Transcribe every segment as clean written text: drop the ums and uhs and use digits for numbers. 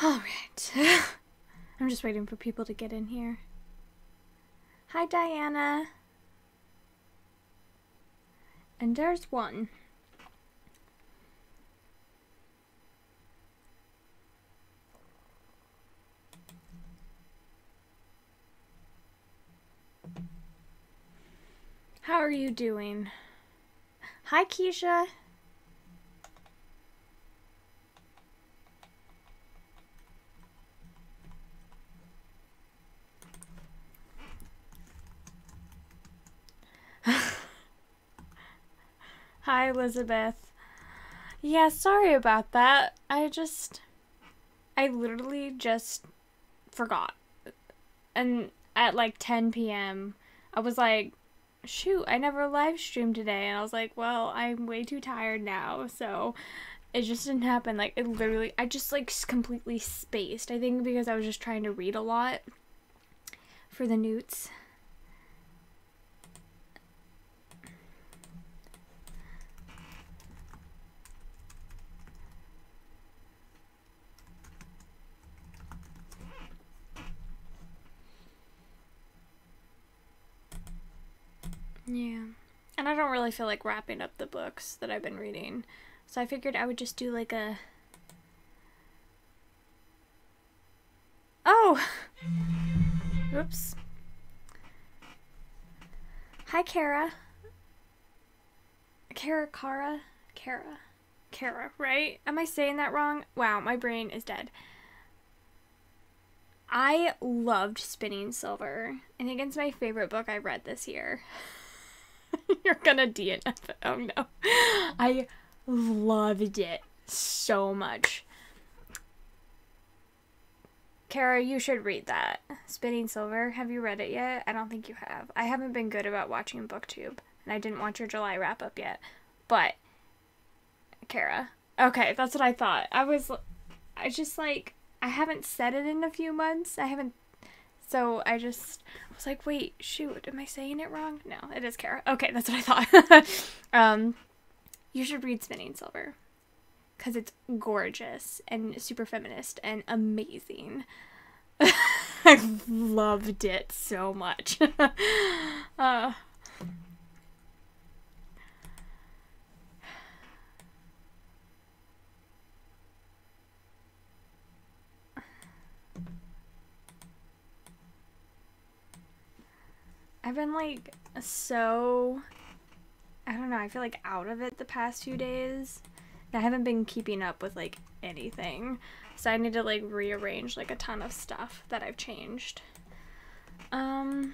Alright. I'm just waiting for people to get in here. Hi, Diana. And there's one. How are you doing? Hi, Keisha. Hi, Elizabeth. Yeah, sorry about that. I literally just forgot. And at like 10 p.m., I was like, shoot, I never live streamed today. And I was like, well, I'm way too tired now. So it just didn't happen. Like, it literally, I just like completely spaced. I think because I was just trying to read a lot for the newts. Yeah. And I don't really feel like wrapping up the books that I've been reading. So I figured I would just do like a... Oh! Oops. Hi, Kara. Kara, right? Am I saying that wrong? Wow, my brain is dead. I loved Spinning Silver. I think it's my favorite book I read this year. You're gonna DNF it. Oh no. I loved it so much. Kara, you should read that. Spinning Silver. Have you read it yet? I don't think you have. I haven't been good about watching BookTube, and I didn't watch your July wrap-up yet. But, Kara. Okay, that's what I thought. I haven't said it in a few months. So I was like, wait, shoot, am I saying it wrong? No, it is Kara. Okay, that's what I thought. You should read Spinning Silver. Because it's gorgeous and super feminist and amazing. I loved it so much. I've been like so, I don't know, I feel like out of it the past few days. I haven't been keeping up with like anything. So I need to like rearrange like a ton of stuff that I've changed. Oh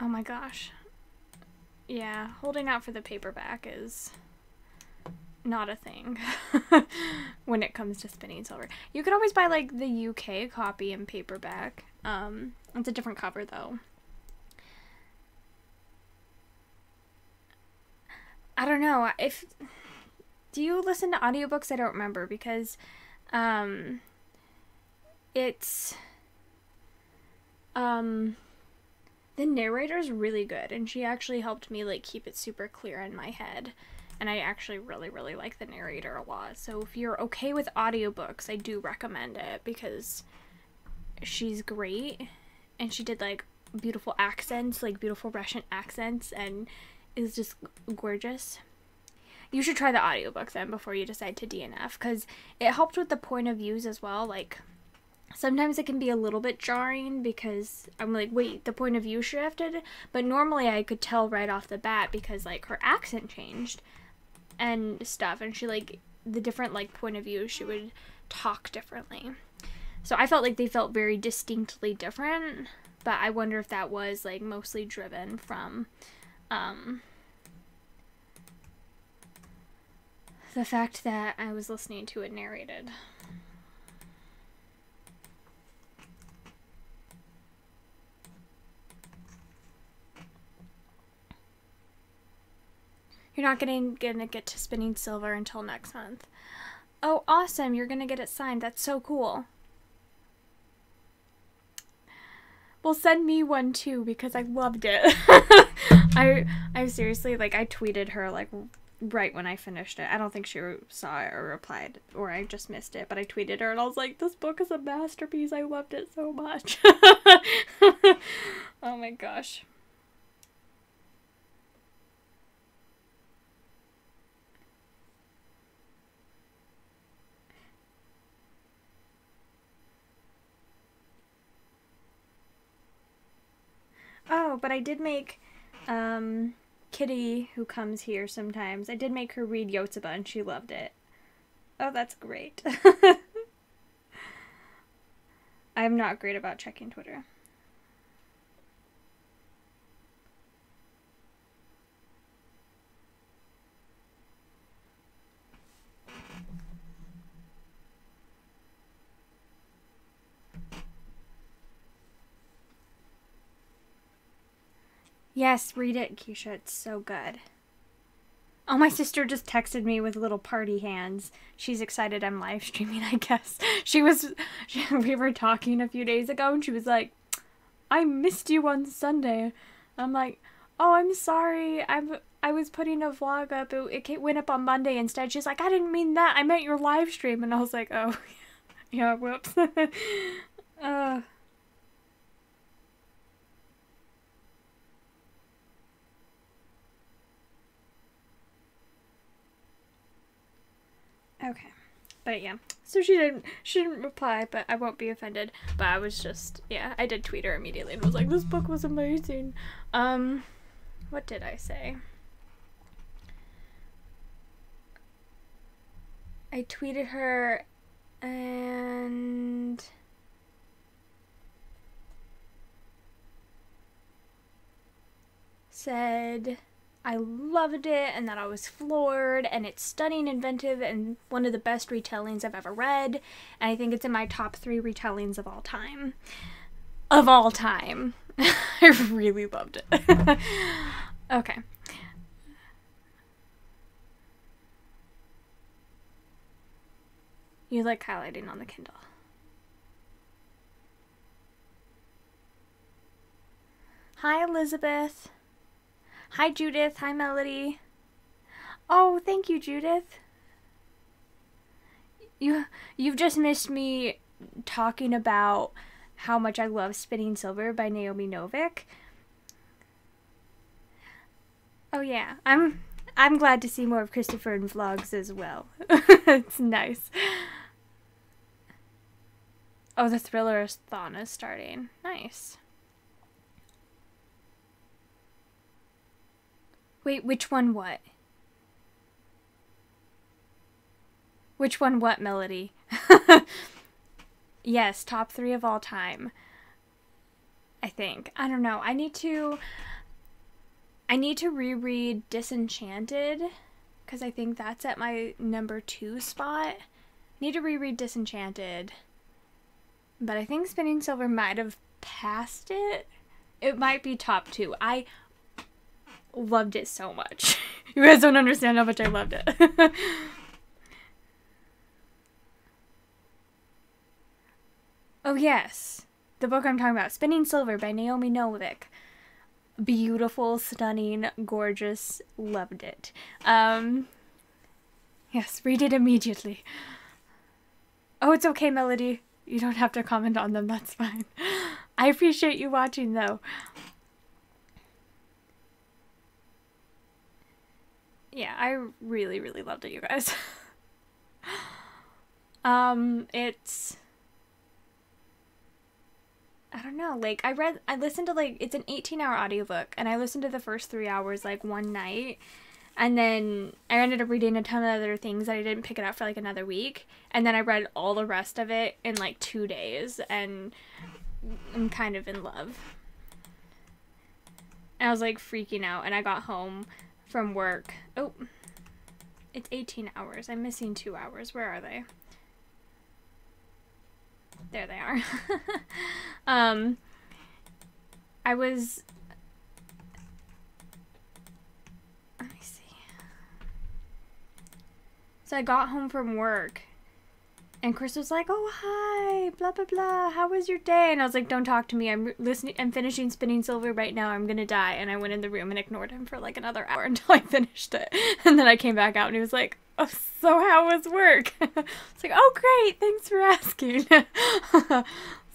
my gosh. Yeah, holding out for the paperback is not a thing when it comes to Spinning Silver. You could always buy like the UK copy in paperback. It's a different cover though. I don't know do you listen to audiobooks? I don't remember because it's the narrator's really good, and she actually helped me like keep it super clear in my head. And I actually really, really like the narrator a lot. So if you're okay with audiobooks, I do recommend it because she's great. And she did like beautiful accents, like beautiful Russian accents, and is just gorgeous. You should try the audiobook then before you decide to DNF, because it helped with the point of views as well. Like sometimes it can be a little bit jarring because I'm like, wait, the point of view shifted? But normally I could tell right off the bat because like her accent changed and stuff, and she like the different like point of view, she would talk differently. So I felt like they felt very distinctly different, but I wonder if that was like mostly driven from the fact that I was listening to it narrated. You're not gonna get to Spinning Silver until next month. Oh, awesome. You're gonna get it signed. That's so cool. Well, send me one too, because I loved it. I seriously, like, I tweeted her, like, right when I finished it. I don't think she saw it or replied, or I just missed it, but I tweeted her and I was like, this book is a masterpiece. I loved it so much. Oh my gosh. Oh, but I did make, Kitty, who comes here sometimes, I did make her read Yotsuba and she loved it. Oh, that's great. I'm not great about checking Twitter. Yes, read it, Keisha. It's so good. Oh, my sister just texted me with little party hands. She's excited I'm live streaming, I guess. We were talking a few days ago and she was like, I missed you on Sunday. I'm like, oh, I'm sorry. I was putting a vlog up. It went up on Monday instead. She's like, I didn't mean that. I meant your live stream. And I was like, oh, yeah, whoops. Okay. But yeah. So she didn't reply, but I won't be offended. But I was just, yeah, I did tweet her immediately and was like, this book was amazing. What did I say? I tweeted her and said I loved it and that I was floored and it's stunning, inventive, and one of the best retellings I've ever read. And I think it's in my top 3 retellings of all time. Of all time. I really loved it. Okay. You like highlighting on the Kindle. Hi, Elizabeth. Hi, Judith. Hi, Melody. Oh, thank you, Judith. You've just missed me talking about how much I love Spinning Silver by Naomi Novik. Oh yeah, I'm glad to see more of Christopher in vlogs as well. It's nice. Oh, the thriller-a-thon is starting. Nice. Wait, which one what? Which one what, Melody? Yes, top 3 of all time. I think. I don't know. I need to reread Disenchanted, because I think that's at my number 2 spot. I need to reread Disenchanted. But I think Spinning Silver might have passed it. It might be top 2. I loved it so much. You guys don't understand how much I loved it. Oh yes, the book I'm talking about, Spinning Silver by Naomi Novik. Beautiful, stunning, gorgeous, loved it. Yes, read it immediately. Oh, it's okay, Melody. You don't have to comment on them, that's fine. I appreciate you watching, though. Yeah, I really, really loved it, you guys. It's... I don't know, like, I listened to, like, it's an 18-hour audiobook, and I listened to the first 3 hours, like, one night, and then I ended up reading a ton of other things that I didn't pick it up for, like, another week, and then I read all the rest of it in, like, 2 days, and I'm kind of in love. And I was, like, freaking out, and I got home from work. Oh, it's 18 hours. I'm missing 2 hours. Where are they? There they are. I was... Let me see. So I got home from work And Chris was like, oh, hi, blah, blah, blah. How was your day? And I was like, don't talk to me. I'm finishing spinning silver right now. I'm going to die. And I went in the room and ignored him for like another hour until I finished it. And then I came back out and he was like, oh, so how was work? It's like, oh, great. Thanks for asking.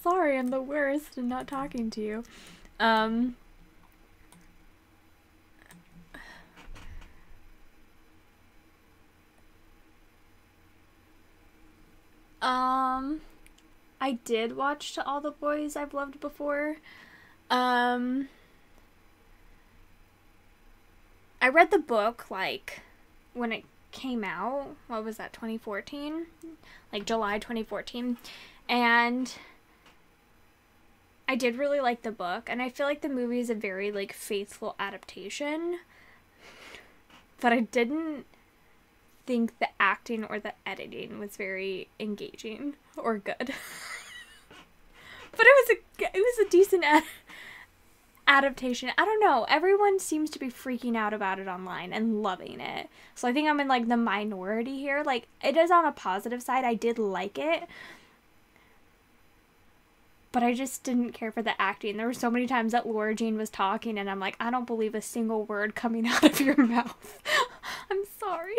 Sorry, I'm the worst in not talking to you. I did watch To All the Boys I've Loved Before. I read the book, like, when it came out. What was that, 2014? Like, July 2014. And I did really like the book, and I feel like the movie is a very, like, faithful adaptation. But I didn't think the acting or the editing was very engaging or good. But it was a decent adaptation. I don't know. Everyone seems to be freaking out about it online and loving it. So I think I'm in like the minority here. Like, it is on a positive side. I did like it. But I just didn't care for the acting. There were so many times that Laura Jean was talking and I'm like, I don't believe a single word coming out of your mouth. I'm sorry.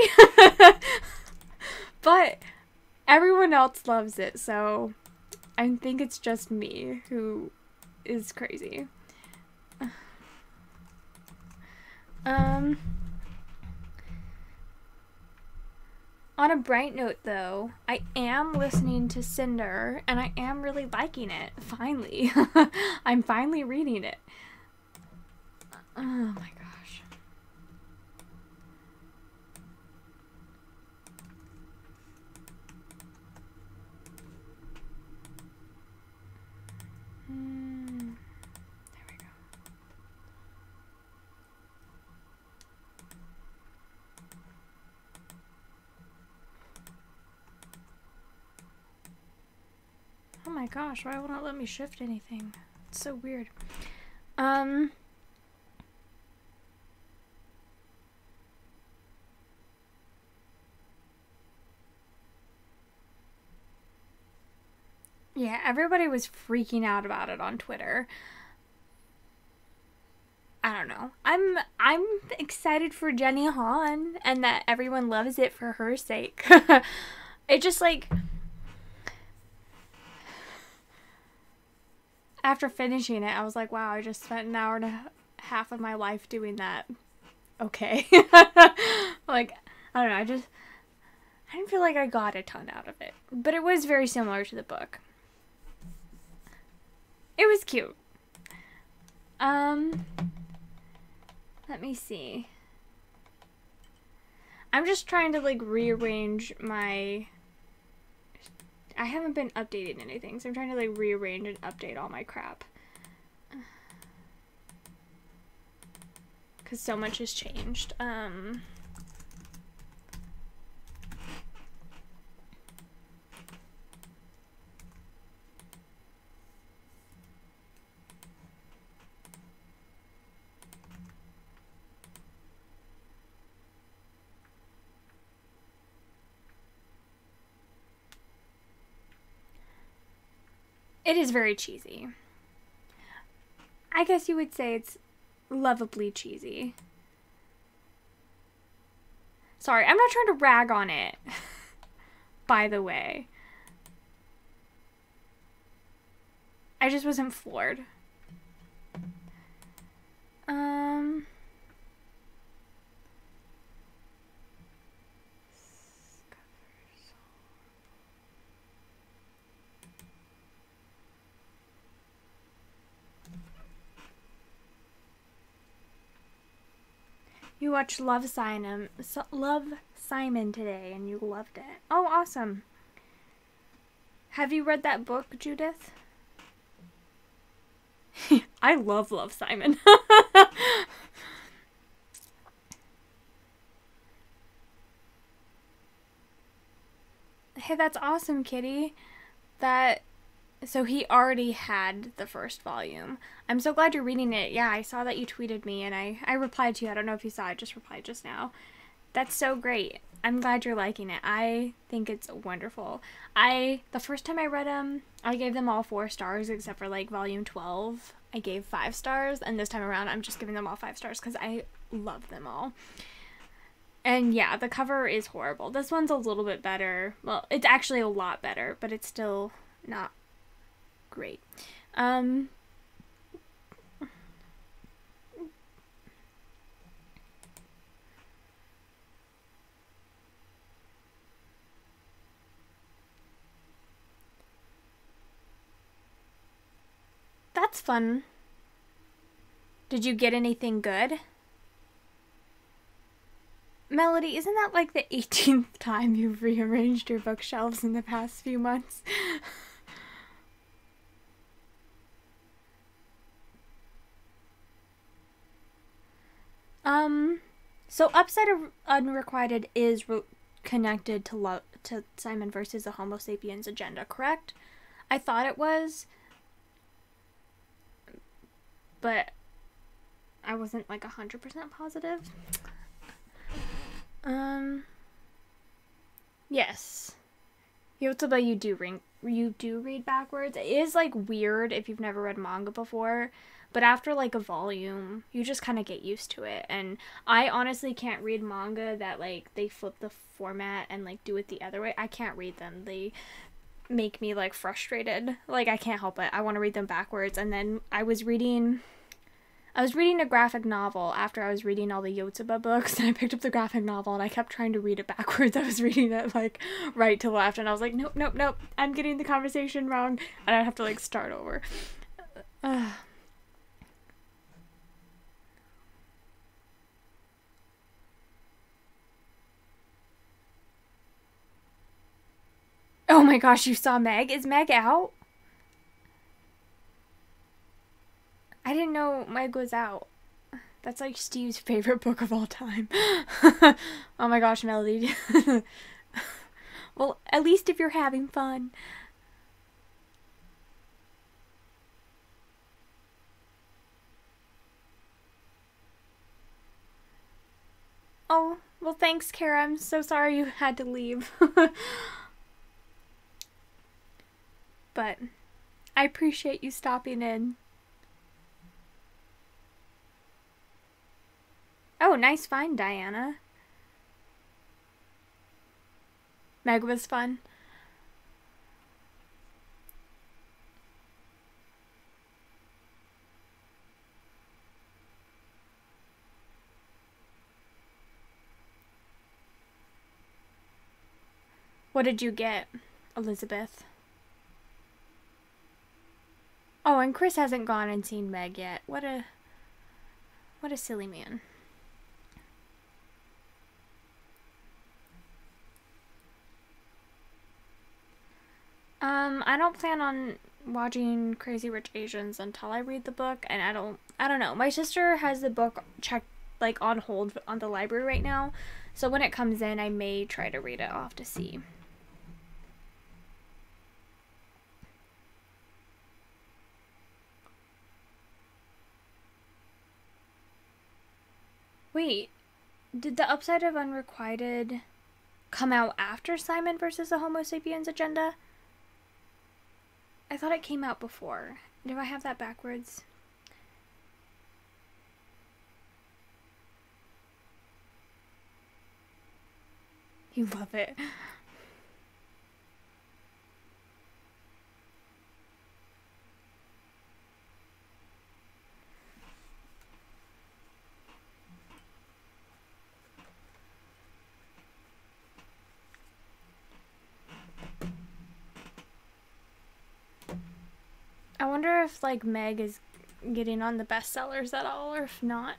But everyone else loves it, so I think it's just me who is crazy. On a bright note, though, I am listening to Cinder, and I am really liking it, finally. I'm finally reading it. Oh my gosh. There we go. Oh my gosh, why won't it let me shift anything? It's so weird. Yeah, everybody was freaking out about it on Twitter. I don't know. I'm excited for Jenny Han and that everyone loves it for her sake. It just like, after finishing it, I was like, wow, I just spent an hour and a half of my life doing that. Okay. Like, I don't know, I didn't feel like I got a ton out of it. But it was very similar to the book. It was cute. Let me see. I'm just trying to, like, rearrange my... I haven't been updating anything, so I'm trying to, like, rearrange and update all my crap. Because so much has changed. It is very cheesy. I guess you would say it's lovably cheesy. Sorry, I'm not trying to rag on it, by the way. I just wasn't floored. You watched Love Simon today and you loved it. Oh, awesome. Have you read that book, Judith? I love Simon. Hey, that's awesome, Kitty. So he already had the first volume. I'm so glad you're reading it. Yeah, I saw that you tweeted me and I replied to you. I don't know if you saw, I just replied just now. That's so great. I'm glad you're liking it. I think it's wonderful. The first time I read them, I gave them all 4 stars except for like volume 12. I gave 5 stars, and this time around I'm just giving them all 5 stars because I love them all. And yeah, the cover is horrible. This one's a little bit better. Well, it's actually a lot better, but it's still not great. That's fun. Did you get anything good? Melody, isn't that like the 18th time you've rearranged your bookshelves in the past few months? So Upside Unrequited is connected to Simon versus the Homo sapiens agenda, correct? I thought it was, but I wasn't like 100% positive. Yes. Yotsuba, you do read backwards. It is like weird if you've never read manga before, but after like a volume, you just kind of get used to it. And I honestly can't read manga that like they flip the format and like do it the other way. I can't read them. They make me like frustrated. Like I can't help it. I want to read them backwards. And then I was reading a graphic novel after I was reading all the Yotsuba books, and I picked up the graphic novel and I kept trying to read it backwards. I was reading it like right to left, and I was like, nope, I'm getting the conversation wrong, and I have to like start over. Oh my gosh, you saw Meg? Is Meg out? I didn't know Meg was out. That's like Steve's favorite book of all time. Oh my gosh, Melody. Well, at least if you're having fun. Oh, well thanks, Kara. I'm so sorry you had to leave. But I appreciate you stopping in. Oh, nice find, Diana. Meg was fun. What did you get, Elizabeth? Oh, and Chris hasn't gone and seen Meg yet. What a silly man. I don't plan on watching Crazy Rich Asians until I read the book, and I don't know. My sister has the book checked like on hold on the library right now, so when it comes in, I may try to read it off to see. Wait, did the Upside of Unrequited come out after Simon versus the Homo sapiens agenda? I thought it came out before. Do I have that backwards? You love it. I wonder if like Meg is getting on the bestsellers at all, or if not.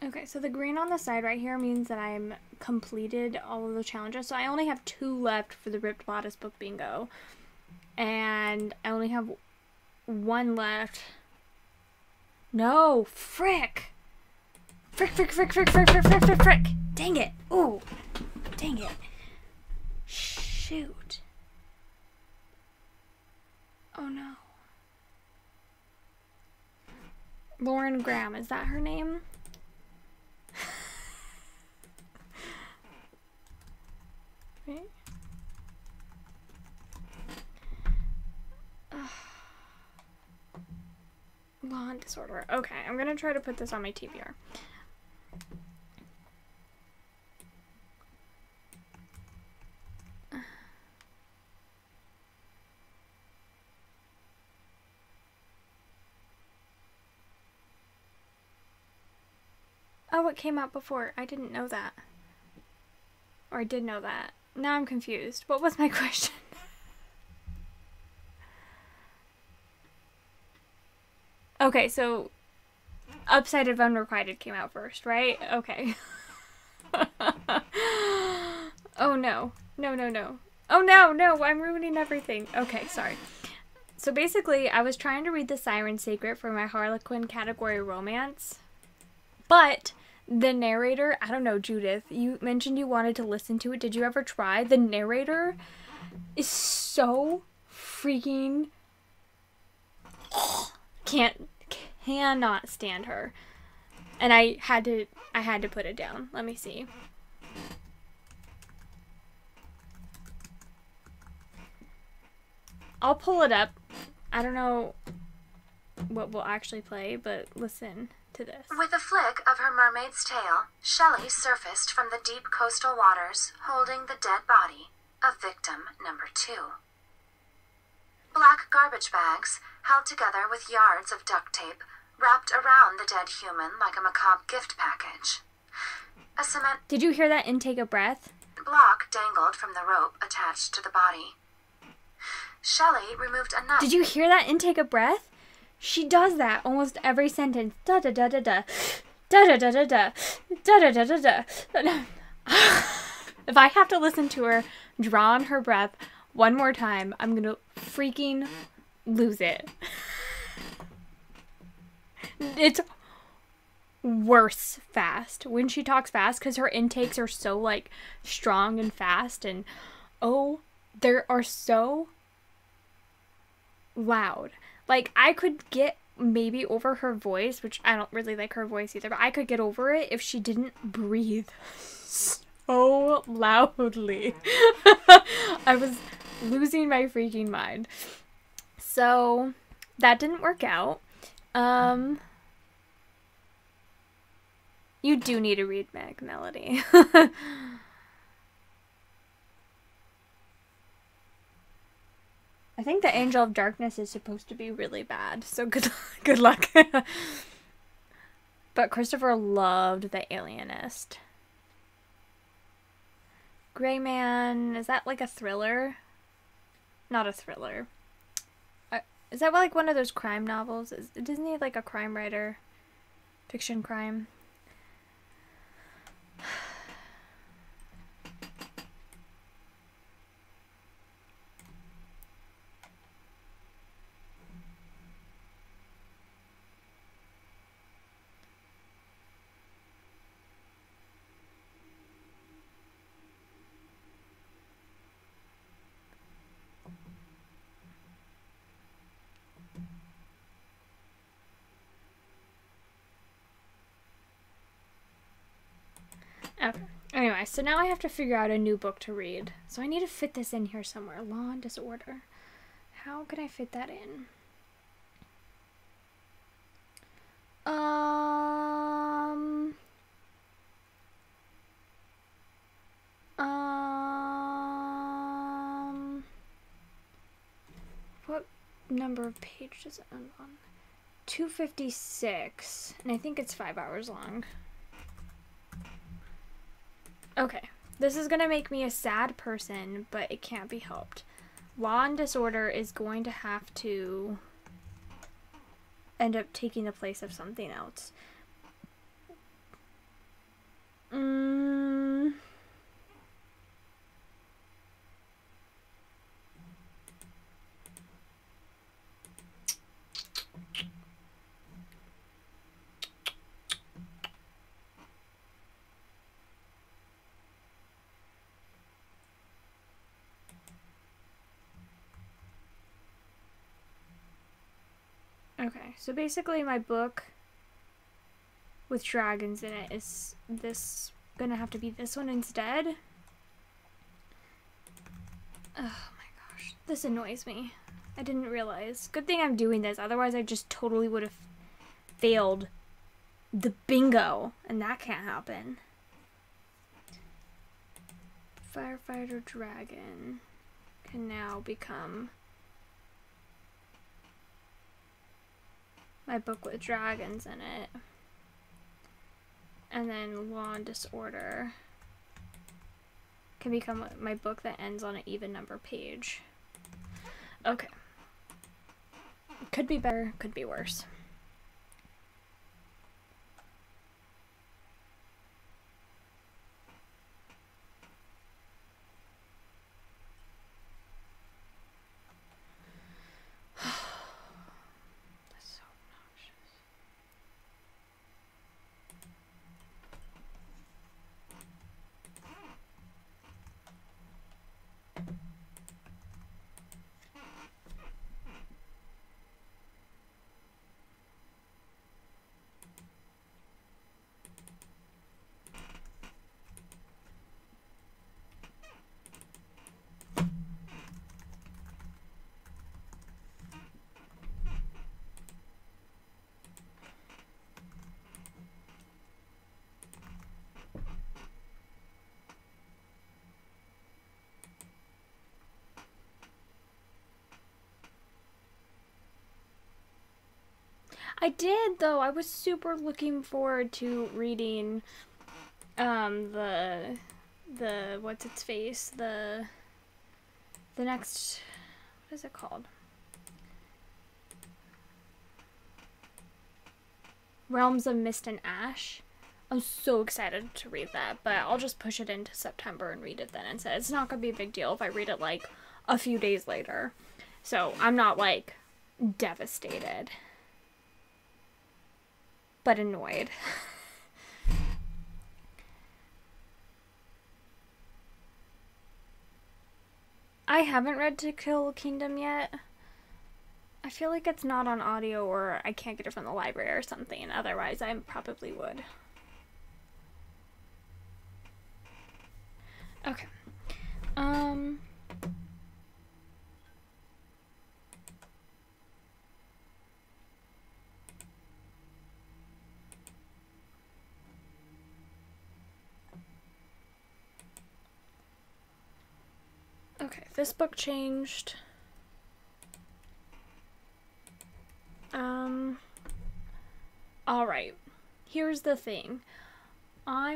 Okay, so the green on the side right here means that I'm completed all of the challenges. So I only have 2 left for the Ripped Bodice Book Bingo. And I only have 1 left. No, frick! Frick. Dang it. Ooh, dang it. Shoot. Oh no. Lauren Graham, is that her name? Right? Law and Disorder. Okay, I'm gonna try to put this on my TBR. Oh, it came out before. I didn't know that. Or I did know that. Now I'm confused. What was my question? Okay, so Upside of Unrequited came out first, right? Okay. Oh no. No. Oh no, I'm ruining everything. Okay, sorry. So basically, I was trying to read The Siren Secret for my Harlequin category romance. But the narrator, I don't know, Judith, you mentioned you wanted to listen to it. Did you ever try? The narrator is so freaking... cannot stand her. And I had to put it down. Let me see. I'll pull it up. I don't know what will actually play, but listen to this. With a flick of her mermaid's tail, Shelley surfaced from the deep coastal waters, holding the dead body of victim number 2. Black garbage bags, held together with yards of duct tape, wrapped around the dead human like a macabre gift package. A cement... Did you hear that intake of breath? ...block dangled from the rope attached to the body. Shelley removed a knife... Did you hear that intake of breath? She does that almost every sentence. Da-da-da-da-da. Da-da-da-da-da. Da-da-da-da-da. If I have to listen to her draw on her breath one more time, I'm gonna freaking lose it. It's worse fast. When she talks fast, because her intakes are so, like, strong and fast, and, oh, they are so loud. Like, I could get maybe over her voice, which I don't really like her voice either, but I could get over it if she didn't breathe so loudly. I was losing my freaking mind. So, that didn't work out. You do need to read Melody. I think the Angel of Darkness is supposed to be really bad, so good luck. But Christopher loved The Alienist. Gray Man, is that like a thriller? Not a thriller. Is that like one of those crime novels? Isn't he like a crime writer? Fiction crime? Okay. Anyway, so now I have to figure out a new book to read. So I need to fit this in here somewhere. Law and Disorder. How can I fit that in? What number of pages does it end on? 256. And I think it's 5 hours long. Okay, this is gonna make me a sad person, but it can't be helped. Law and Disorder is going to have to end up taking the place of something else. Okay, so basically my book with dragons in it is this gonna have to be this one instead. Oh my gosh, this annoys me. I didn't realize. Good thing I'm doing this, otherwise I just totally would have failed the bingo, and that can't happen. Firefighter Dragon can now become my book with dragons in it. And then Law and Disorder can become my book that ends on an even number page. Okay. Could be better, could be worse. I did, though. I was super looking forward to reading the what's its face, the next, what is it called? Realms of Mist and Ash. I'm so excited to read that, but I'll just push it into September and read it then instead. It's not gonna be a big deal if I read it like a few days later. So I'm not like devastated, but annoyed. I haven't read To Kill Kingdom yet. I feel like it's not on audio, or I can't get it from the library or something. Otherwise, I probably would. Okay. Okay, this book changed. Alright. Here's the thing. I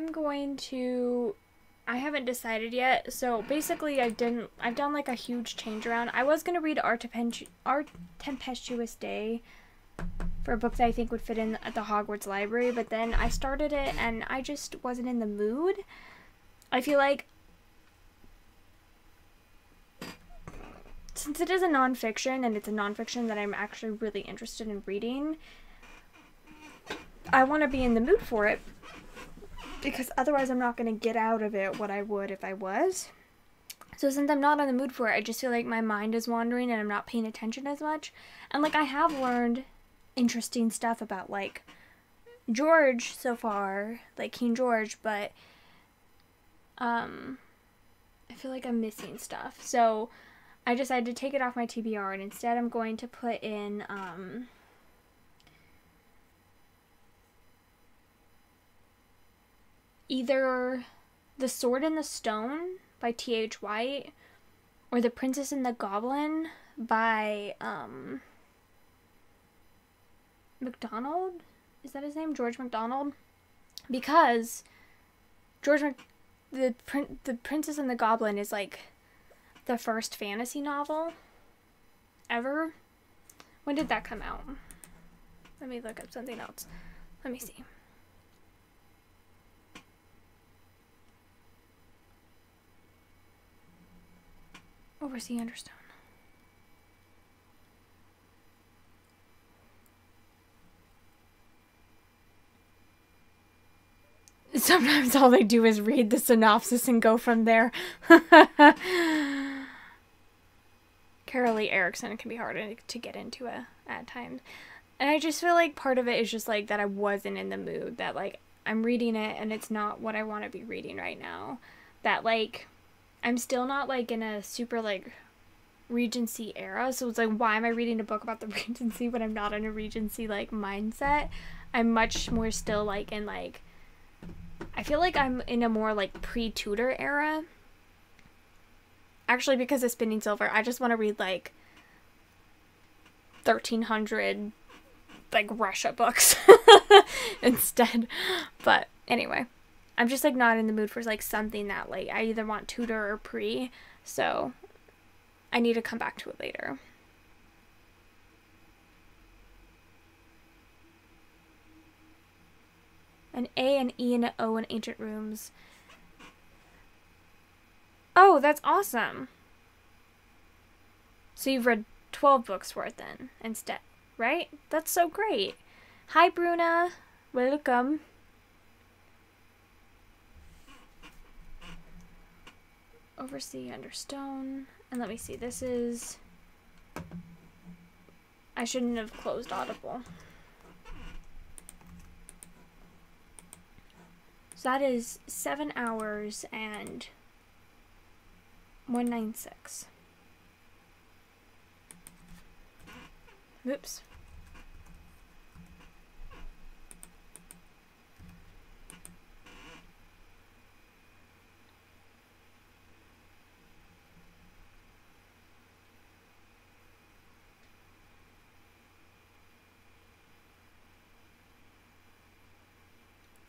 haven't decided yet, so basically I've done like a huge change around. I was gonna read Our Tempestuous Day for a book that I think would fit in at the Hogwarts library, but then I started it and I just wasn't in the mood. I feel like since it is a nonfiction, and it's a nonfiction that I'm actually really interested in reading, I want to be in the mood for it, because otherwise I'm not going to get out of it what I would if I was. So since I'm not in the mood for it, I just feel like my mind is wandering and I'm not paying attention as much. And like, I have learned interesting stuff about like George so far, like King George, but I feel like I'm missing stuff. So I decided to take it off my TBR, and instead I'm going to put in either The Sword and the Stone by T.H. White or The Princess and the Goblin by MacDonald? Is that his name? George MacDonald? Because the Princess and the Goblin is like the first fantasy novel ever. When did that come out? Let me look up something else. Let me see. Oversea Understone. Sometimes all they do is read the synopsis and go from there. Carolee Erickson can be hard to get into at times. And I just feel like part of it is just like that I wasn't in the mood, that like I'm reading it and it's not what I want to be reading right now. That like I'm still not like in a super like Regency era, so it's like, why am I reading a book about the Regency when I'm not in a Regency like mindset? I'm much more still like in like, I feel like I'm in a more like pre-Tudor era. Actually, because of Spinning Silver, I just want to read like 1300 like Russia books instead. But anyway, I'm just like not in the mood for like something that like I either want Tudor or pre, so I need to come back to it later. An A, an E, and an O in Ancient Rooms. Oh, that's awesome. So you've read 12 books worth then instead, right? That's so great. Hi, Bruna. Welcome. Oversea Under Stone. And let me see, this is... I shouldn't have closed Audible. So that is 7 hours and 196. Oops.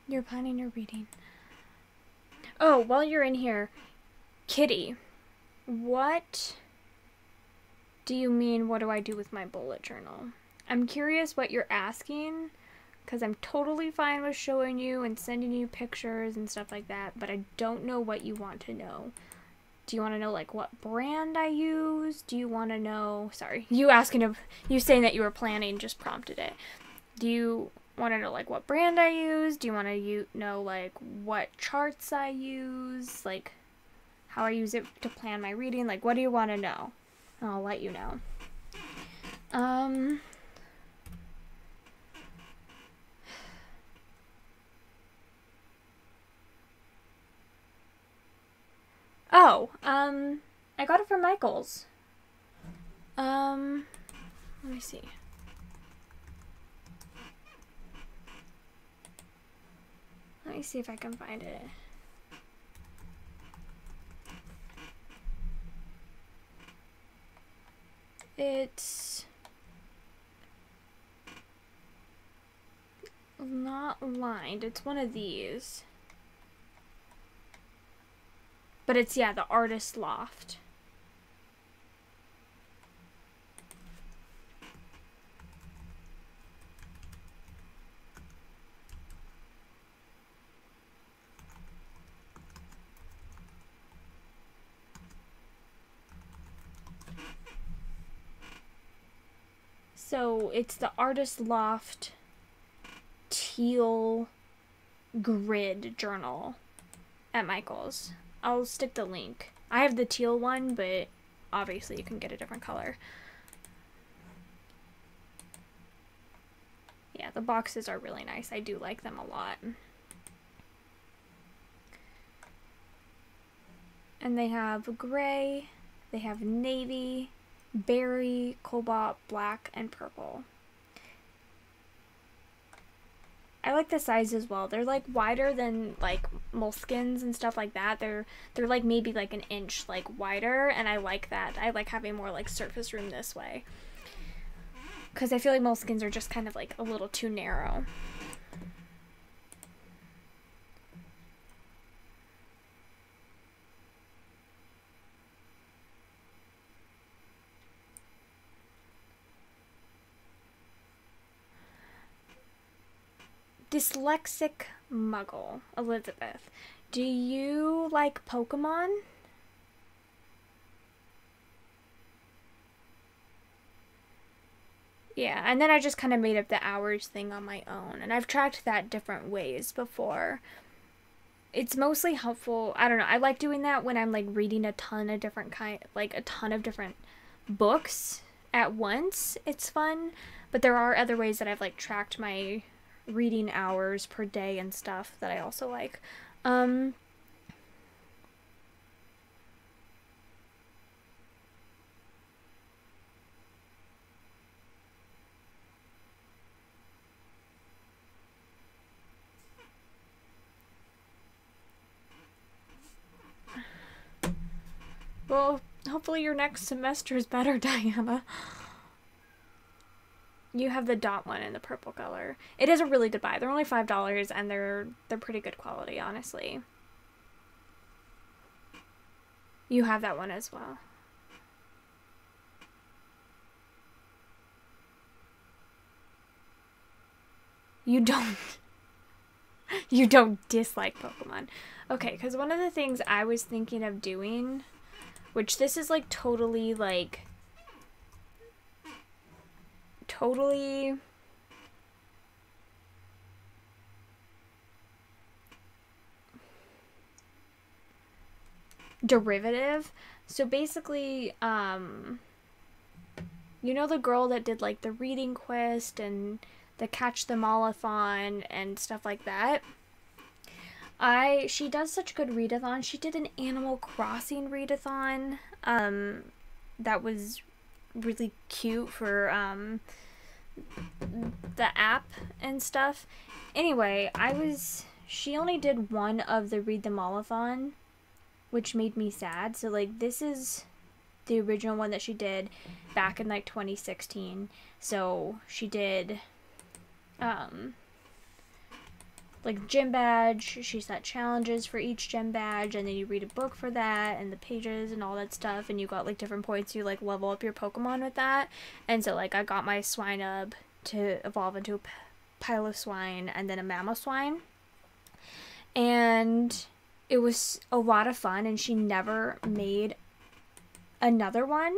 You're planning your reading. Oh, while you're in here, Kitty, what do you mean, what do I do with my bullet journal? I'm curious what you're asking, because I'm totally fine with showing you and sending you pictures and stuff like that, but I don't know what you want to know. Do you want to know, like, what brand I use? Do you want to know... Sorry, you saying that you were planning just prompted it. Do you want to know, like, what brand I use? Do you want to know, like, what charts I use? Like, how I use it to plan my reading? Like, what do you want to know? I'll let you know. I got it from Michael's. Let me see. Let me see if I can find it. It's not lined. It's one of these. But it's, yeah, the Artist Loft. So it's the Artist Loft teal grid journal at Michael's. I'll stick the link. I have the teal one, but obviously you can get a different color. Yeah, the boxes are really nice. I do like them a lot. And they have gray, they have navy, berry, cobalt, black, and purple. I like the size as well. They're like wider than like moleskins and stuff like that. They're like maybe like an inch like wider, and I like that. I like having more like surface room this way, because I feel like moleskins are just kind of like a little too narrow. Dyslexic Muggle, Elizabeth. Do you like Pokemon? Yeah, and then I just kind of made up the hours thing on my own, and I've tracked that different ways before. It's mostly helpful. I don't know. I like doing that when I'm like reading a ton of different books at once. It's fun. But there are other ways that I've like tracked my reading hours per day and stuff that I also like. Well, hopefully your next semester is better, Diana. You have the dot one in the purple color. It is a really good buy. They're only $5 and they're pretty good quality, honestly. You have that one as well. You don't. You don't dislike Pokemon. Okay, because one of the things I was thinking of doing, which this is like totally derivative. So basically, you know the girl that did like the reading quest and the catch them all-a-thon and stuff like that? She does such good read-a-thon. She did an Animal Crossing read-a-thon that was really cute for the app and stuff. Anyway, she only did one of the read them all-a-thon, which made me sad. So like this is the original one that she did back in like 2016. So she did like gym badge. She set challenges for each gym badge, and then you read a book for that and the pages and all that stuff, and you got like different points. You like level up your Pokemon with that. And so like I got my Swinub to evolve into a Piloswine and then a Mamoswine, and it was a lot of fun. And she never made another one,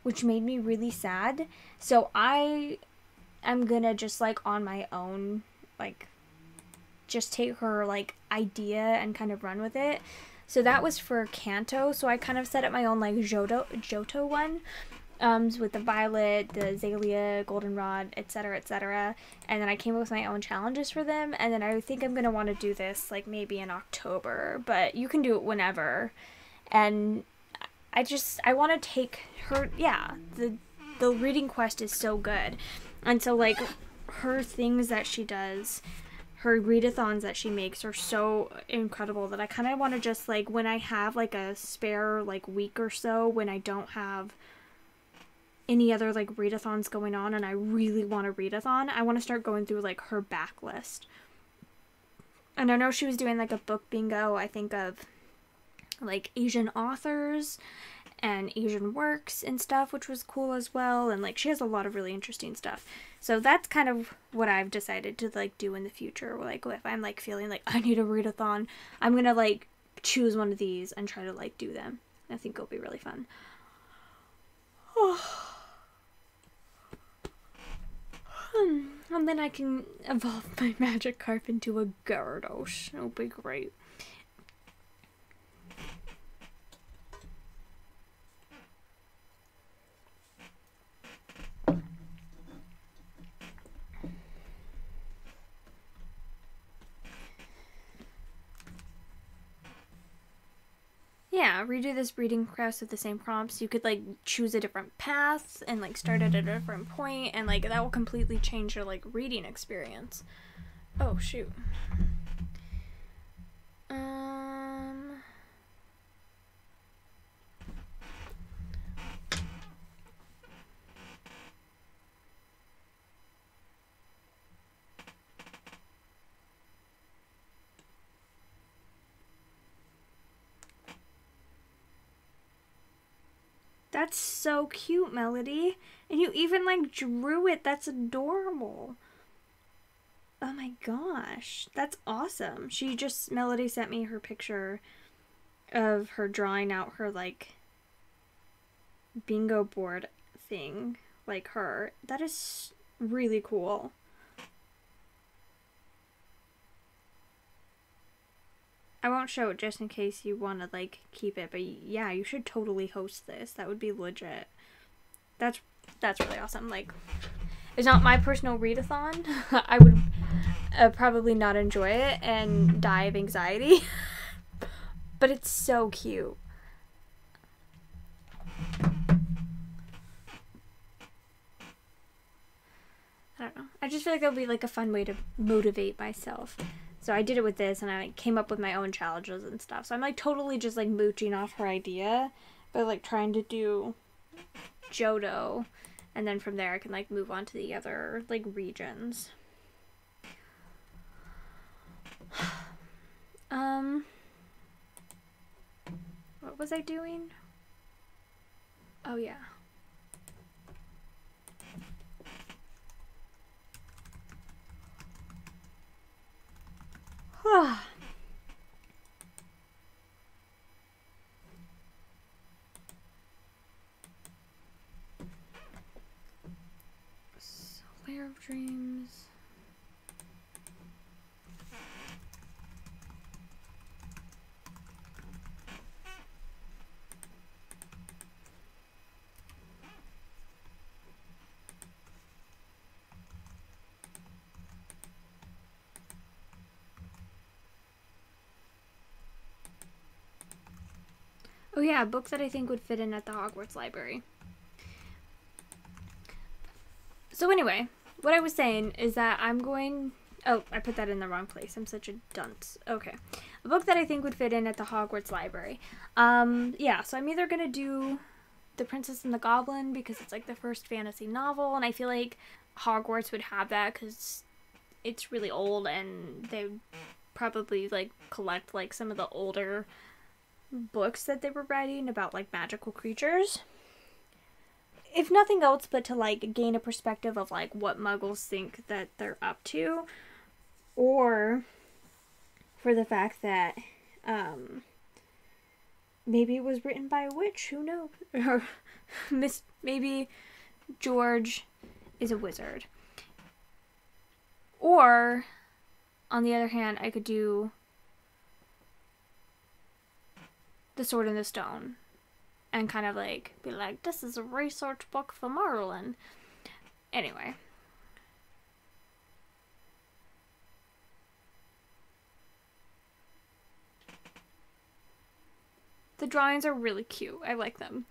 which made me really sad. So I'm gonna just like on my own like just take her like idea and kind of run with it. So that was for Kanto. So I kind of set up my own like Johto one, with the Violet, the Azalea, Goldenrod, etc., etc. And then I came up with my own challenges for them. And then I think I'm gonna want to do this like maybe in October, but you can do it whenever. And I want to take her. Yeah, the reading quest is so good, and so like her things that she does, her read-a-thons that she makes are so incredible that I kind of want to just like, when I have like a spare like week or so when I don't have any other like read-a-thons going on and I really want a read-a-thon, I want to start going through like her backlist. And I know she was doing like a book bingo, I think, of like Asian authors and Asian works and stuff, which was cool as well. And like she has a lot of really interesting stuff. So that's kind of what I've decided to like do in the future. Like if I'm like feeling like I need a read-a-thon, I'm gonna like choose one of these and try to like do them. I think it'll be really fun. And then I can evolve my Magikarp into a Gyarados. It'll be great. Yeah, redo this breeding quest with the same prompts. You could like choose a different path and like start at a different point, and like that will completely change your like reading experience. Oh shoot. That's so cute, Melody. And you even like drew it. That's adorable. Oh my gosh. That's awesome. Melody sent me her picture of her drawing out her like bingo board thing, like her. That is really cool. I won't show it just in case you want to like keep it, but yeah, you should totally host this. That would be legit. That's really awesome. Like, It's not my personal read-a-thon. I would probably not enjoy it and die of anxiety. But it's so cute. I don't know. I just feel like that would be like a fun way to motivate myself. So I did it with this, and I like, came up with my own challenges and stuff. So I'm like totally just like mooching off her idea, but like trying to do Johto, and then from there I can like move on to the other like regions. What was I doing? Oh yeah. Lair of Dreams. Oh yeah, a book that I think would fit in at the Hogwarts library. So anyway, what I was saying is that I'm going... Oh, I put that in the wrong place. I'm such a dunce. Okay. A book that I think would fit in at the Hogwarts library. Yeah, so I'm either going to do The Princess and the Goblin because it's like the first fantasy novel, and I feel like Hogwarts would have that because it's really old and they would probably like collect like some of the older books that they were writing about like magical creatures. If nothing else but to like gain a perspective of like what muggles think that they're up to, or for the fact that maybe it was written by a witch, who knows, or maybe George is a wizard. Or on the other hand, I could do The Sword and the Stone and kind of like be like, this is a research book for Merlin. Anyway. The drawings are really cute. I like them.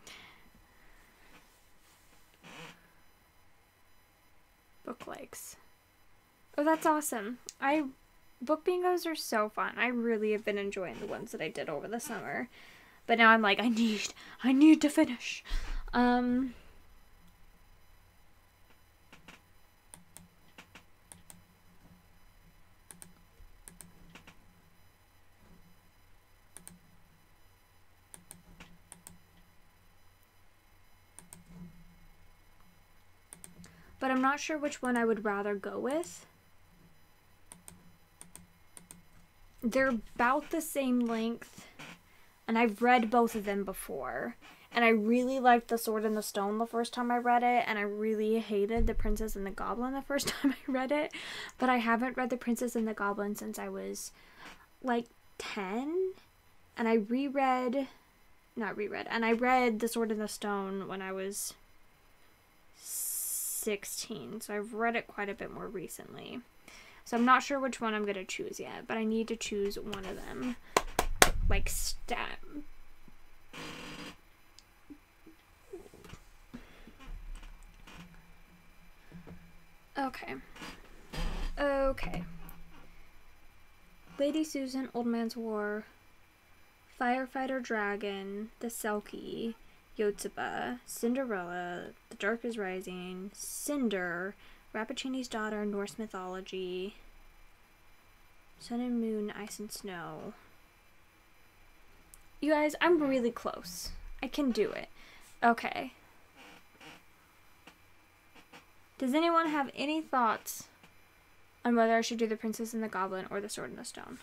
Book likes. Oh, that's awesome. Book bingos are so fun. I really have been enjoying the ones that I did over the summer. But now I'm like, I need to finish. But I'm not sure which one I would rather go with. They're about the same length, and I've read both of them before. And I really liked The Sword and the Stone the first time I read it, and I really hated The Princess and the Goblin the first time I read it. But I haven't read The Princess and the Goblin since I was like 10, and I I read The Sword and the Stone when I was 16, so I've read it quite a bit more recently. So I'm not sure which one I'm going to choose yet, but I need to choose one of them. Like, stat. Okay. Lady Susan, Old Man's War, Firefighter Dragon, The Selkie, Yotsuba, Cinderella, The Dark is Rising, Cinder, Rappaccini's Daughter, Norse Mythology, Sun and Moon, Ice and Snow. You guys, I'm really close. I can do it. Okay. Does anyone have any thoughts on whether I should do The Princess and the Goblin or The Sword and the Stone?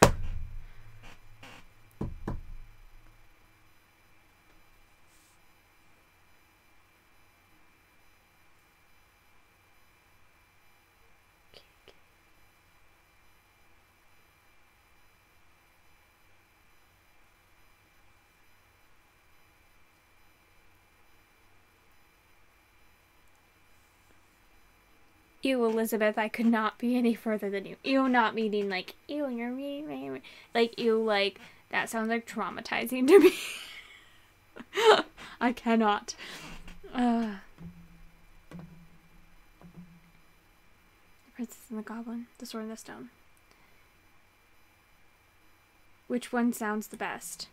Ew, Elizabeth, I could not be any further than you. Ew, not meaning like, ew, you're me. Like, ew, like, that sounds like traumatizing to me. I cannot. The Princess and the Goblin, The Sword and the Stone. Which one sounds the best?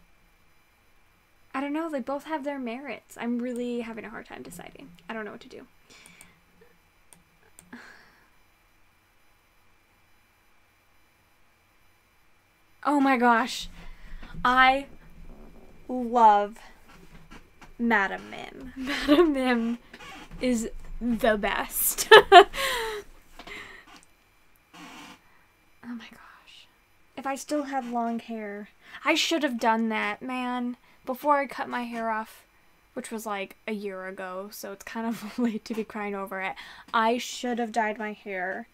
I don't know, they both have their merits. I'm really having a hard time deciding. I don't know what to do. Oh my gosh. I love Madam Mim. Madam Mim is the best. Oh my gosh. If I still had long hair. I should have done that, man. Before I cut my hair off, which was like a year ago, so it's kind of late to be crying over it. I should have dyed my hair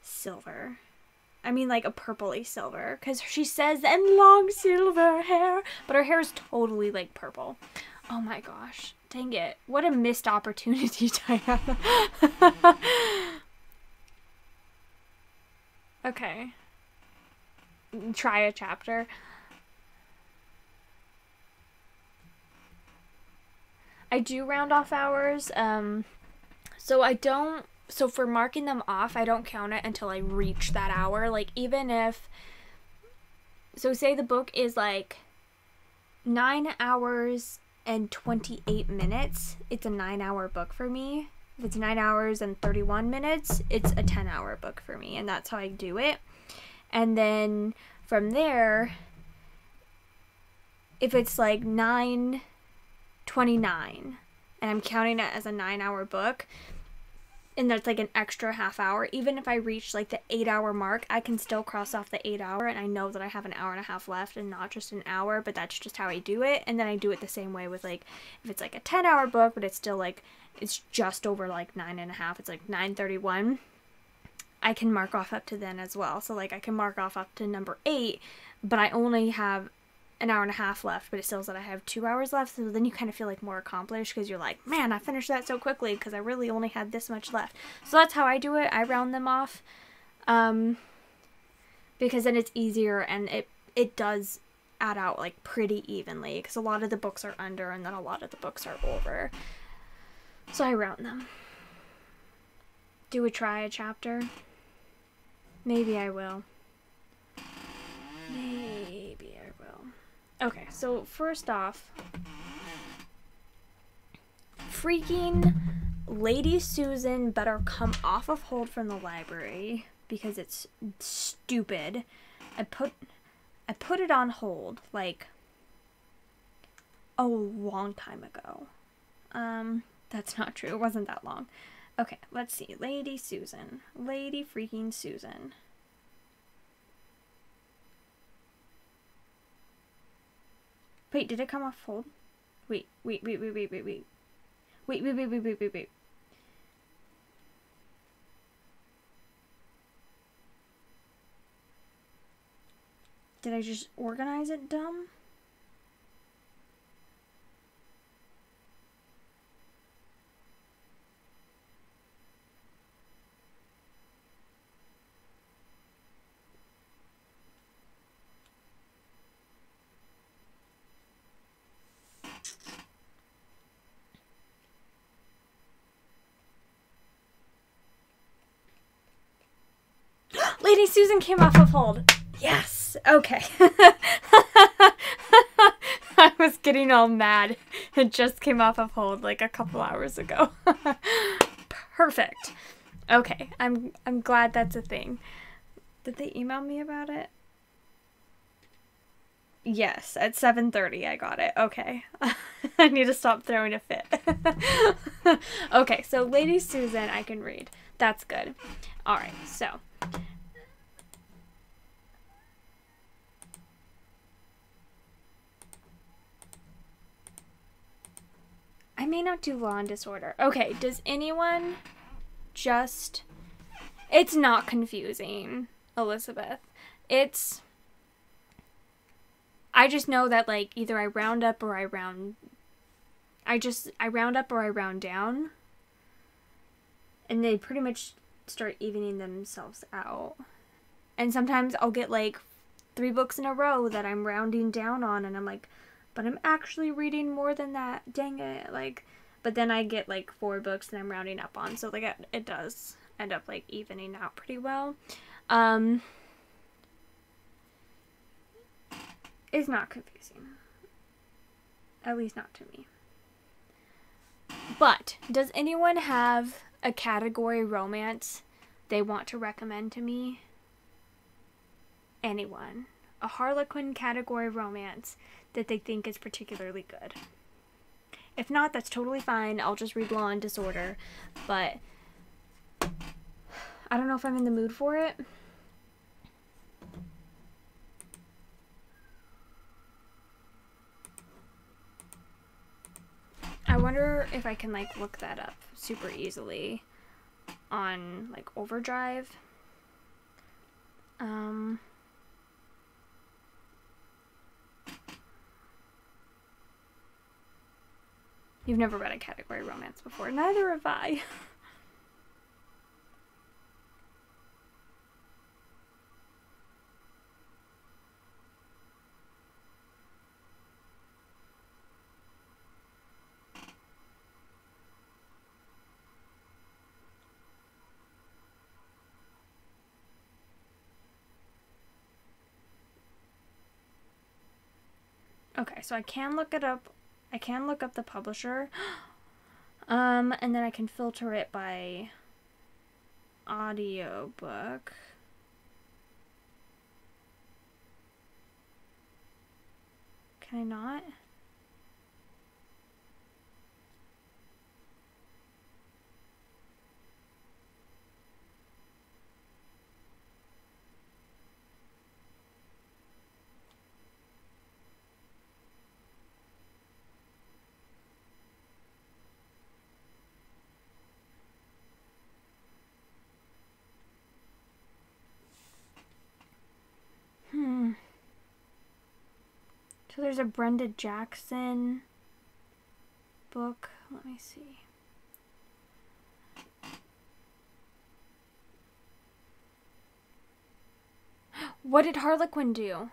silver. I mean, like a purpley silver, because she says, and long silver hair, but her hair is totally like purple. Oh my gosh, dang it. What a missed opportunity, Diana. Okay. Try a chapter. I do round off hours, so for marking them off, I don't count it until I reach that hour. Like, even if, so say the book is like 9 hours and 28 minutes, it's a 9-hour book for me. If it's 9 hours and 31 minutes, it's a 10-hour book for me, and that's how I do it. And then from there, if it's like 9:29, and I'm counting it as a 9-hour book, and there's like an extra half hour, even if I reach like the 8-hour mark, I can still cross off the 8-hour, and I know that I have an hour and a half left and not just an hour, but that's just how I do it. And then I do it the same way with, like, if it's like a 10-hour book, but it's still like, it's just over like 9.5, it's like 9:31, I can mark off up to then as well. So like I can mark off up to number 8, but I only have an hour and a half left, but it still says that I have 2 hours left, so then you kind of feel like more accomplished, because you're like, man, I finished that so quickly because I really only had this much left. So that's how I do it. I round them off, because then it's easier, and it does add out like pretty evenly, because a lot of the books are under and then a lot of the books are over, so I round them. Do try a chapter? Maybe I will. Maybe I will. Okay, so first off, freaking Lady Susan better come off of hold from the library, because it's stupid. I put it on hold like a long time ago. That's not true. It wasn't that long. Okay, let's see. Lady Susan. Lady freaking Susan. Wait, did it come off hold? Wait. Wait. Did I just organize it dumb? Lady Susan came off of hold. Yes. Okay. I was getting all mad. It just came off of hold like a couple hours ago. Perfect. Okay. I'm glad that's a thing. Did they email me about it? Yes, at 7:30 I got it. Okay. I need to stop throwing a fit. Okay, so Lady Susan I can read. That's good. Alright, so. I may not do Law and Disorder. Okay, does anyone just... It's not confusing, Elizabeth. It's... I just know that, like, either I round up or I round... I round up or I round down. and they pretty much start evening themselves out. And sometimes I'll get like 3 books in a row that I'm rounding down on, and I'm like, but I'm actually reading more than that, dang it. Like, but then I get like 4 books that I'm rounding up on, so like it does end up like evening out pretty well. It's not confusing, at least not to me. But does anyone have a category romance they want to recommend to me? Anyone? A Harlequin category romance that they think is particularly good. If not, that's totally fine. I'll just read Law and Disorder. But I don't know if I'm in the mood for it. I wonder if I can like look that up super easily on like Overdrive. You've never read a category romance before. Neither have I. Okay, so I can look it up. I can look up the publisher. And then I can filter it by audiobook. Can I not? So there's a Brenda Jackson book. Let me see. What did Harlequin do?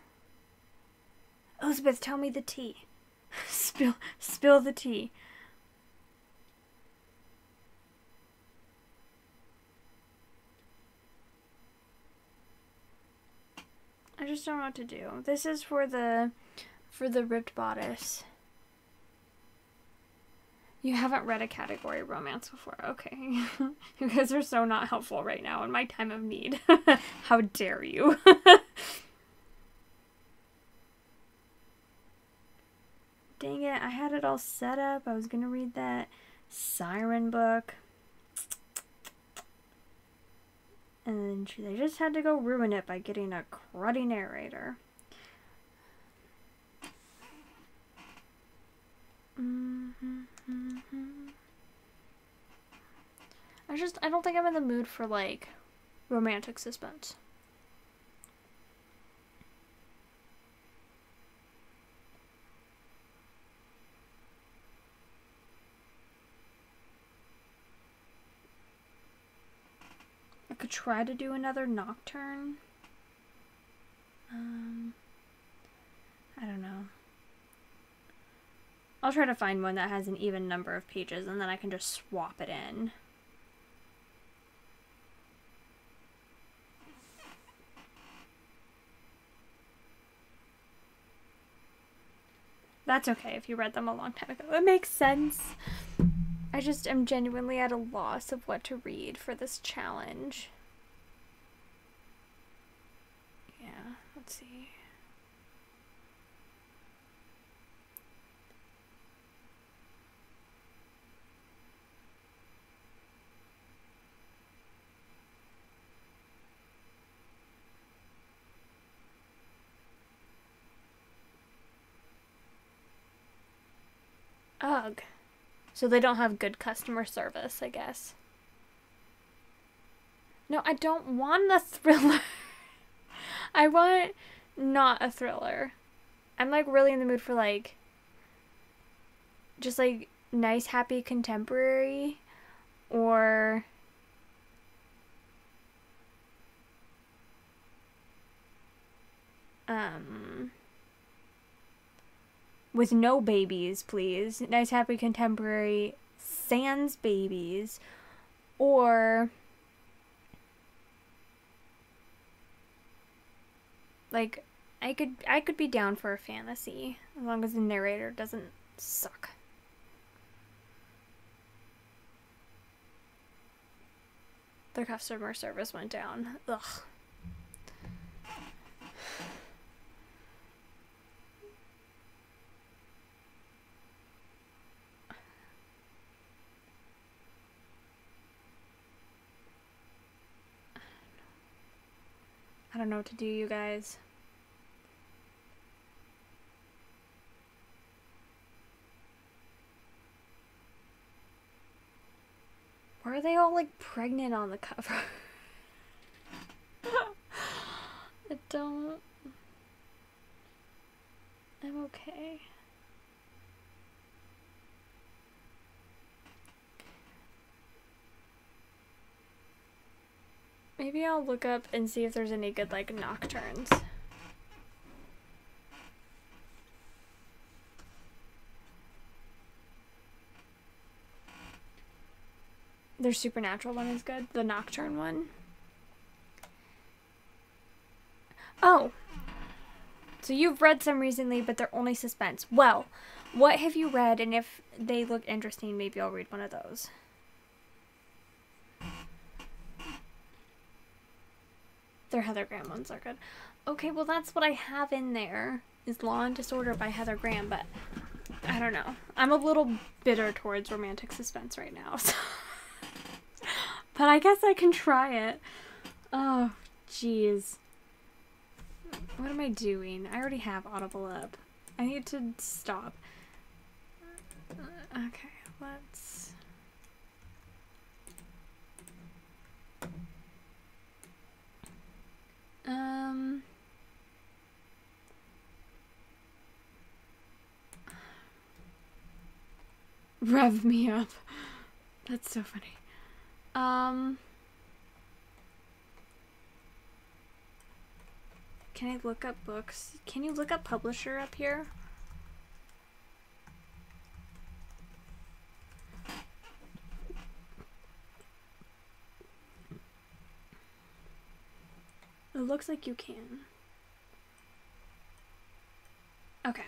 Elizabeth, tell me the tea. Spill the tea. I just don't know what to do. This is for the ripped bodice. You haven't read a category romance before. Okay. You guys are so not helpful right now in my time of need. How dare you? Dang it, I had it all set up. I was gonna read that Siren book. And then they just had to go ruin it by getting a cruddy narrator. I don't think I'm in the mood for like romantic suspense. I could try to do another Nocturne. I don't know. I'll try to find one that has an even number of pages and then I can just swap it in. That's okay if you read them a long time ago. It makes sense. I just am genuinely at a loss of what to read for this challenge. Yeah, let's see. Ugh. So they don't have good customer service, I guess. No, I don't want a thriller. I want not a thriller. I'm like really in the mood for like just like nice, happy contemporary or With no babies, please. Nice, happy, contemporary, sans babies. Or, like, I could be down for a fantasy, as long as the narrator doesn't suck. The customer service went down. Ugh. I don't know what to do, you guys. Why are they all like pregnant on the cover? I don't. I'm okay. Maybe I'll look up and see if there's any good, like, nocturnes. Their supernatural one is good. The nocturne one. Oh. So you've read some recently, but they're only suspense. Well, what have you read? And if they look interesting, maybe I'll read one of those. Their Heather Graham ones are good. Okay, well that's what I have in there, is Law and Disorder by Heather Graham, but I don't know. I'm a little bitter towards romantic suspense right now, so. But I guess I can try it. Oh, jeez. What am I doing? I already have Audible up. I need to stop. Okay, let's... Rev me up. That's so funny. Can I look up books? Can you look up publisher up here? It looks like you can. Okay.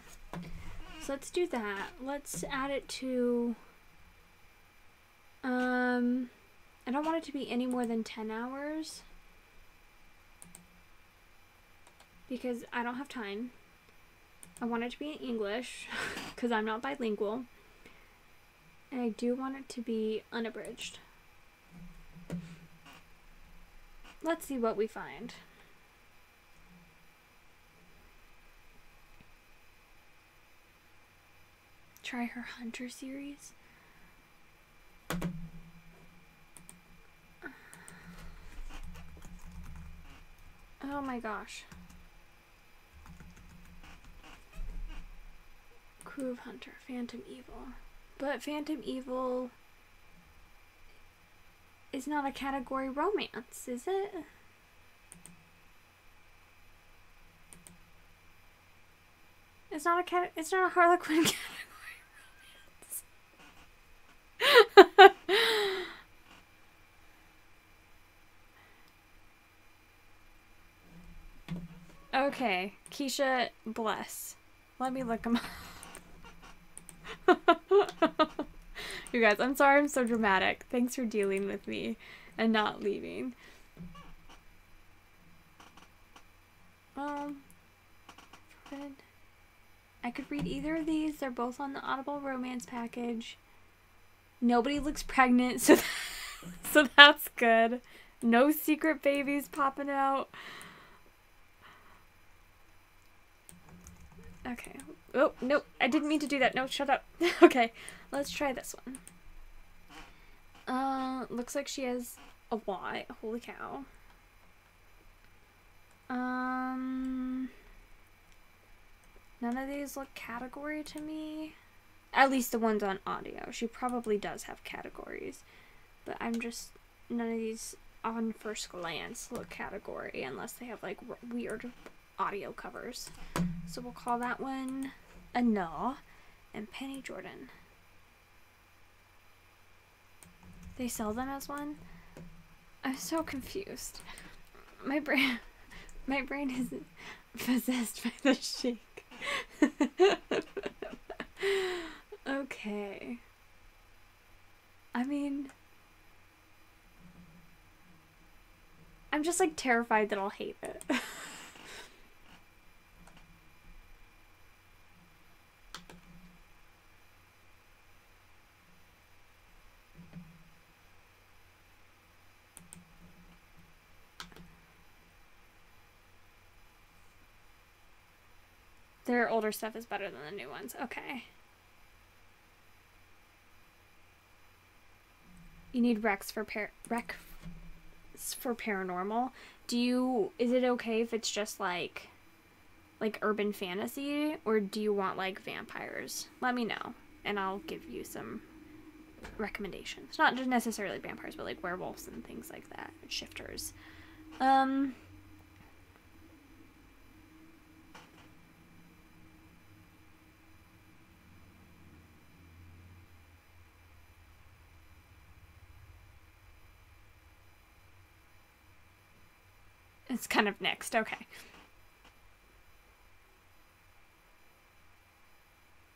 So let's do that. Let's add it to... I don't want it to be any more than 10 hours. Because I don't have time. I want it to be in English, because I'm not bilingual. And I do want it to be unabridged. Let's see what we find. Try her Hunter series. Oh my gosh. Crew of Hunter, Phantom Evil. But Phantom Evil is not a category romance, is it? It's not a Harlequin category romance. Okay, Keisha, bless. Let me look them up. You guys, I'm sorry I'm so dramatic. Thanks for dealing with me and not leaving. I could read either of these. They're both on the Audible romance package. Nobody looks pregnant, so so that's good. No secret babies popping out. Okay. Oh, no, I didn't mean to do that. No, shut up. Okay, let's try this one. Looks like she has a lot. Holy cow. None of these look category to me. At least the ones on audio. She probably does have categories. But I'm just... None of these on first glance look category unless they have like weird audio covers. So we'll call that one a no. And Penny Jordan. They sell them as one? I'm so confused. My brain is possessed by the shake. Okay. I mean, I'm just like terrified that I'll hate it. Their older stuff is better than the new ones. Okay. You need Rex for paranormal. Is it okay if it's just like urban fantasy, or do you want like vampires? Let me know and I'll give you some recommendations. Not just necessarily vampires, but like werewolves and things like that. Shifters. It's kind of next. Okay.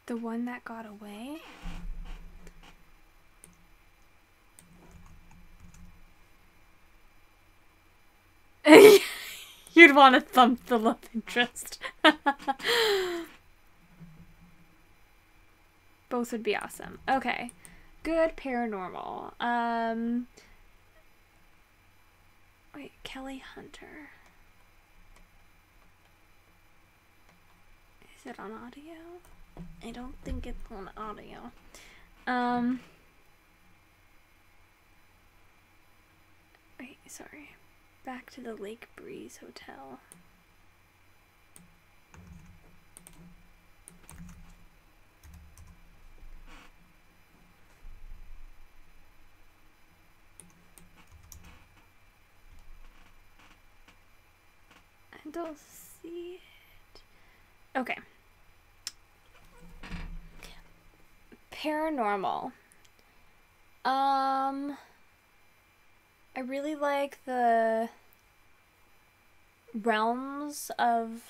The one that got away? You'd want to thump the love interest. Both would be awesome. Okay. Good paranormal. Wait, Kelly Hunter. Is it on audio? I don't think it's on audio. Wait, sorry. Back to the Lake Breeze Hotel. I don't see it. Okay. Paranormal. I really like the Realms of...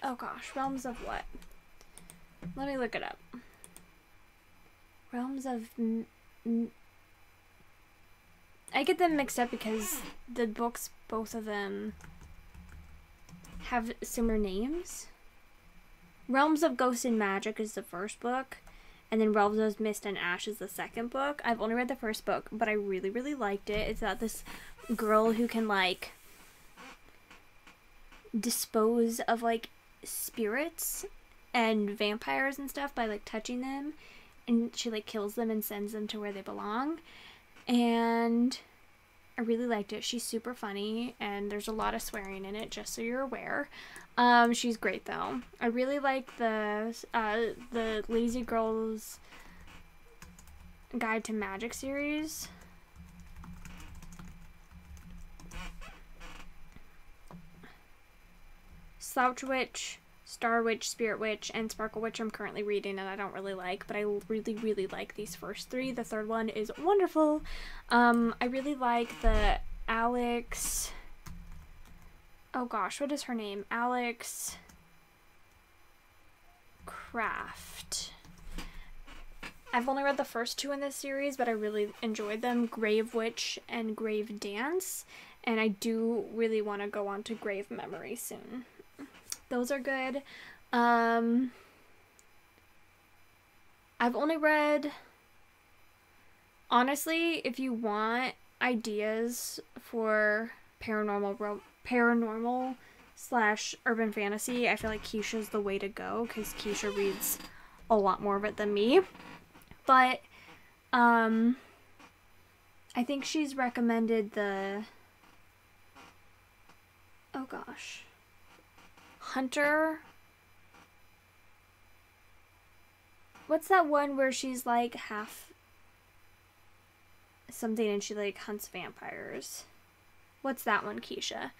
Oh gosh, Realms of what? Let me look it up. Realms of... I get them mixed up because the books, both of them, have similar names. Realms of Ghost and Magic is the first book, and then Realms of Mist and Ash is the second book. I've only read the first book, but I really, really liked it. It's about this girl who can, like, dispose of, like, spirits and vampires and stuff by, like, touching them. And she, like, kills them and sends them to where they belong. And I really liked it. She's super funny, and there's a lot of swearing in it, just so you're aware. She's great, though. I really like the Lazy Girl's Guide to Magic series. Slouch Witch, Star Witch, Spirit Witch, and Sparkle Witch I'm currently reading, and I don't really like, but I really, really like these first three. The third one is wonderful. I really like the Alex... Oh gosh, what is her name? Alex Craft. I've only read the first two in this series, but I really enjoyed them. Grave Witch and Grave Dance. And I do really want to go on to Grave Memory soon. Those are good. I've only read... Honestly, if you want ideas for paranormal / urban fantasy, I feel like Keisha's the way to go, because Keisha reads a lot more of it than me. But I think she's recommended the... Oh gosh. Hunter. What's that one where she's like half something and she like hunts vampires? What's that one, Keisha?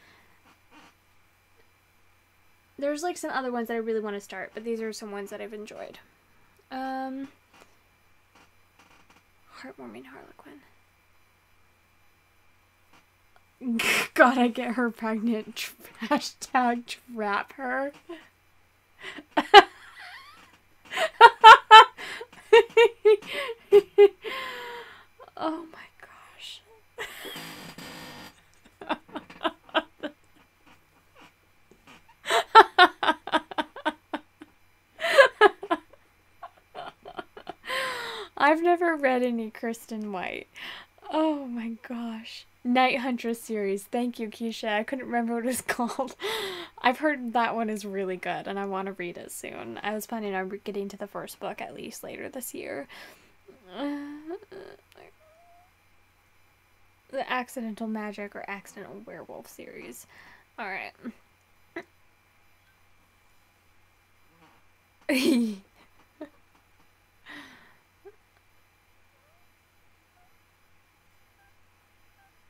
There's like some other ones that I really want to start, but these are some ones that I've enjoyed. Heartwarming Harlequin. God, I get her pregnant. Hashtag trap her. Oh my gosh. I've never read any Kristen White. Oh my gosh. Night Huntress series. Thank you, Keisha. I couldn't remember what it's called. I've heard that one is really good and I want to read it soon. I was planning on getting to the first book at least later this year. The Accidental Magic or Accidental Werewolf series. Alright.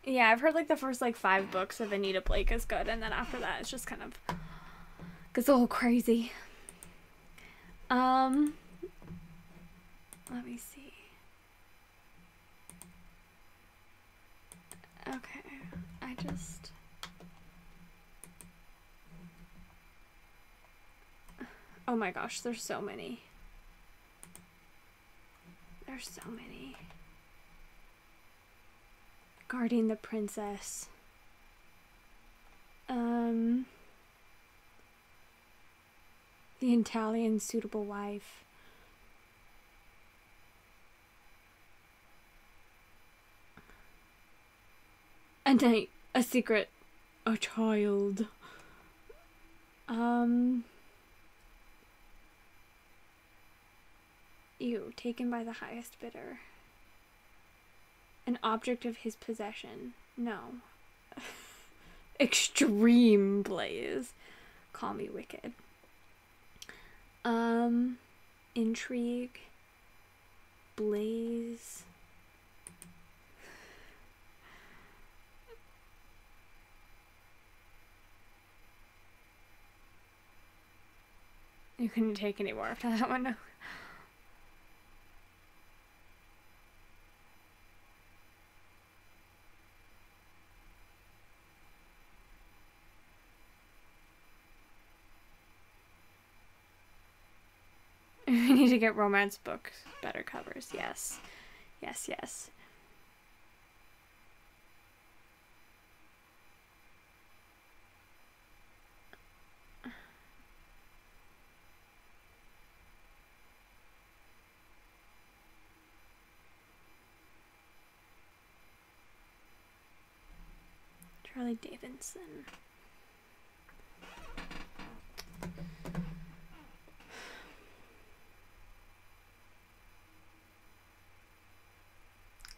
Yeah, I've heard like the first like 5 books of Anita Blake is good, and then after that it's just kind of gets a little crazy. Let me see. Okay, oh my gosh, there's so many. There's so many. Guarding the Princess. The Italian Suitable Wife. A Night, a Secret, a Child. Ew, Taken by the Highest Bidder. An Object of His Possession. No. Extreme Blaze. Call Me Wicked. Intrigue. Blaze. You couldn't take any more after that one. No. We need to get romance books, better covers. Yes. Yes, yes. Charlie Davidson.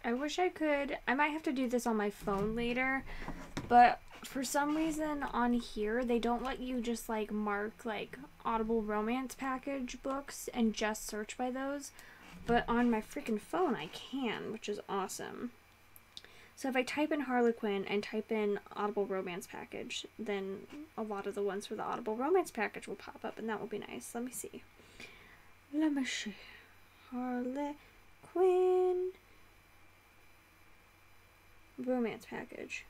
I wish I could. I might have to do this on my phone later, but for some reason on here they don't let you just like mark like Audible romance package books and just search by those, but on my freaking phone I can, which is awesome. So if I type in Harlequin and type in Audible romance package, then a lot of the ones for the Audible romance package will pop up, and that will be nice. Let me see. Let me see. Harlequin romance package.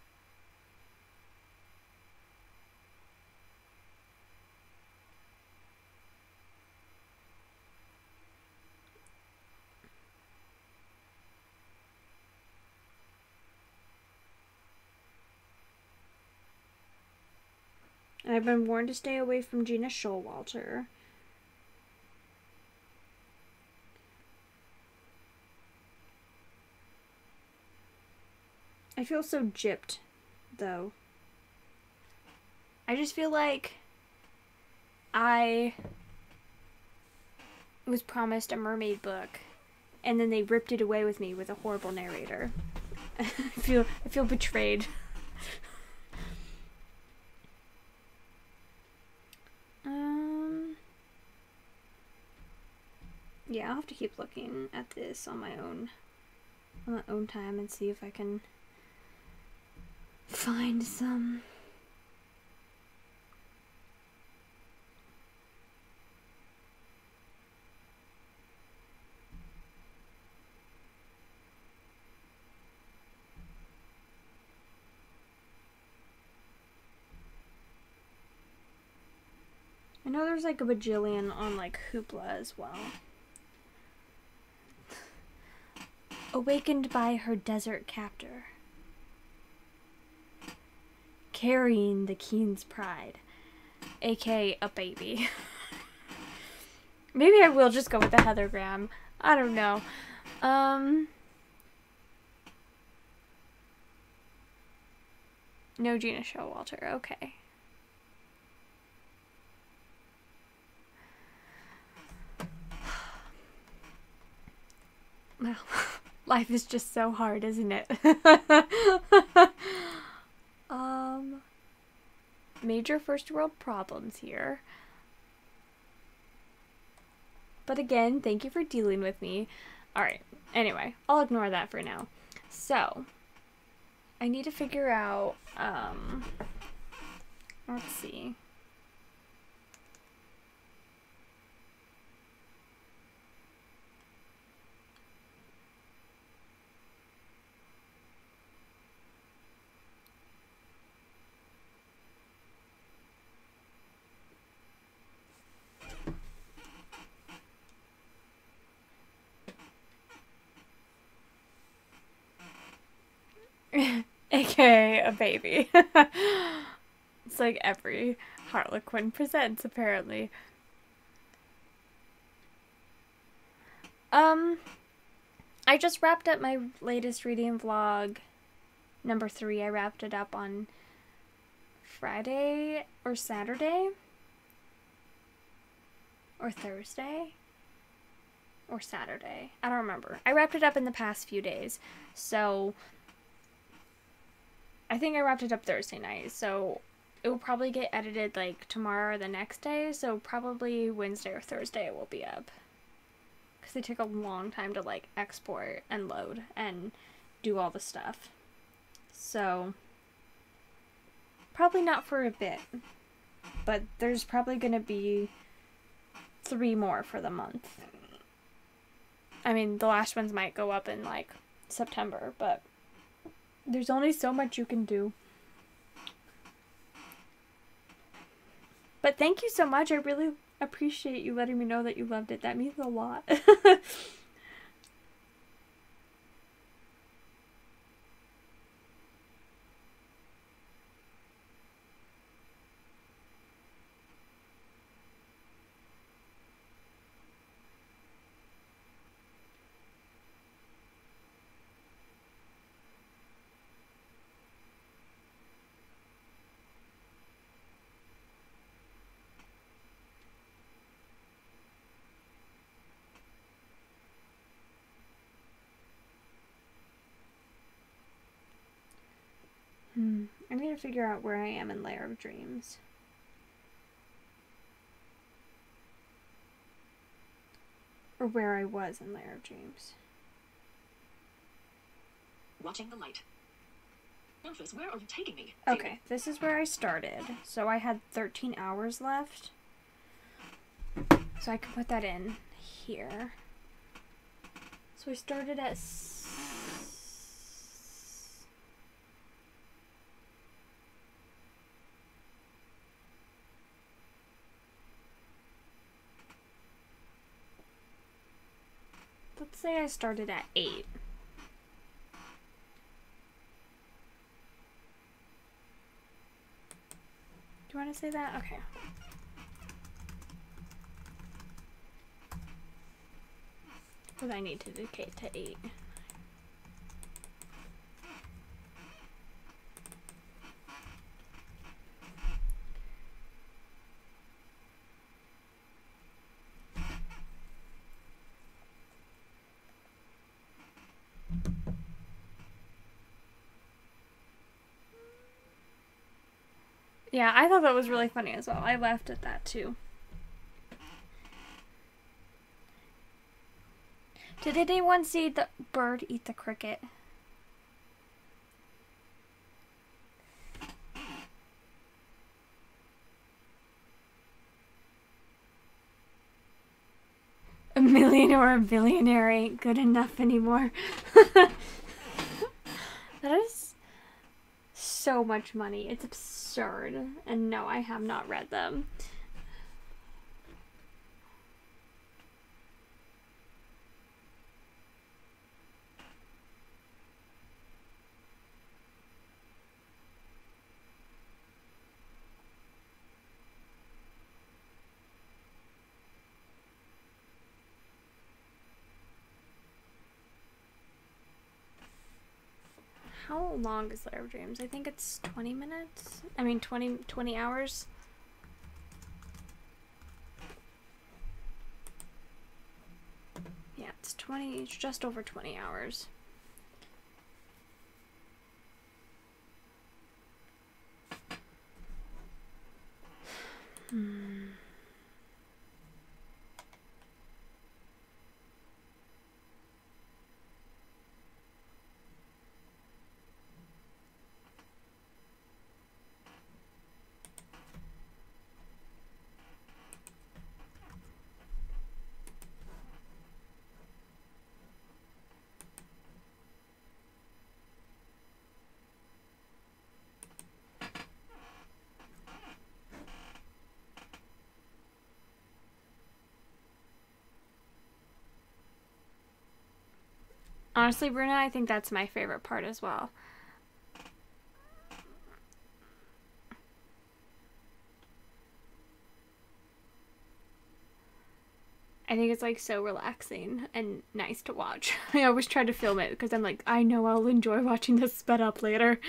And I've been warned to stay away from Gina Showalter. I feel so gypped, though. I just feel like I was promised a mermaid book, and then they ripped it away with me with a horrible narrator. I feel betrayed. Yeah, I'll have to keep looking at this on my own time and see if I can find some. know there's like a bajillion on like Hoopla as well. Awakened by her desert captor, carrying the keen's pride, aka a baby. Maybe I will just go with the Heathergram. I don't know. No Gina Showalter. Okay. Well, life is just so hard, isn't it? Major first world problems here. But again, thank you for dealing with me. Alright, anyway, I'll ignore that for now. So, I need to figure out, let's see. AKA a baby. It's like every Harlequin presents, apparently. I just wrapped up my latest reading vlog, number 3. I wrapped it up on Friday or Saturday or Thursday or Saturday. I don't remember. I wrapped it up in the past few days. So I think I wrapped it up Thursday night. So it will probably get edited like tomorrow or the next day. So probably Wednesday or Thursday it will be up. Because they take a long time to like export and load and do all the stuff. So probably not for a bit. But there's probably going to be 3 more for the month. I mean, the last ones might go up in like September, but there's only so much you can do. But thank you so much. I really appreciate you letting me know that you loved it. That means a lot. I need to figure out where I am in Lair of Dreams. Or where I was in Lair of Dreams. Watching the light. Rufus, where are you taking me? Okay, this is where I started. So I had 13 hours left. So I can put that in here. So I started at... Let's say I started at 8. Do you want to say that? Okay. What I need to dedicate to 8. Yeah, I thought that was really funny as well. I laughed at that too. Did anyone see the bird eat the cricket? A million or a billionaire ain't good enough anymore. That is so much money. It's absurd. And no, I have not read them. How long is Lair of Dreams? I think it's 20 minutes. I mean 20 hours. Yeah, it's just over 20 hours. Honestly, Bruna, I think that's my favorite part as well. I think it's like so relaxing and nice to watch. I always try to film it because I'm like, I know I'll enjoy watching this sped up later.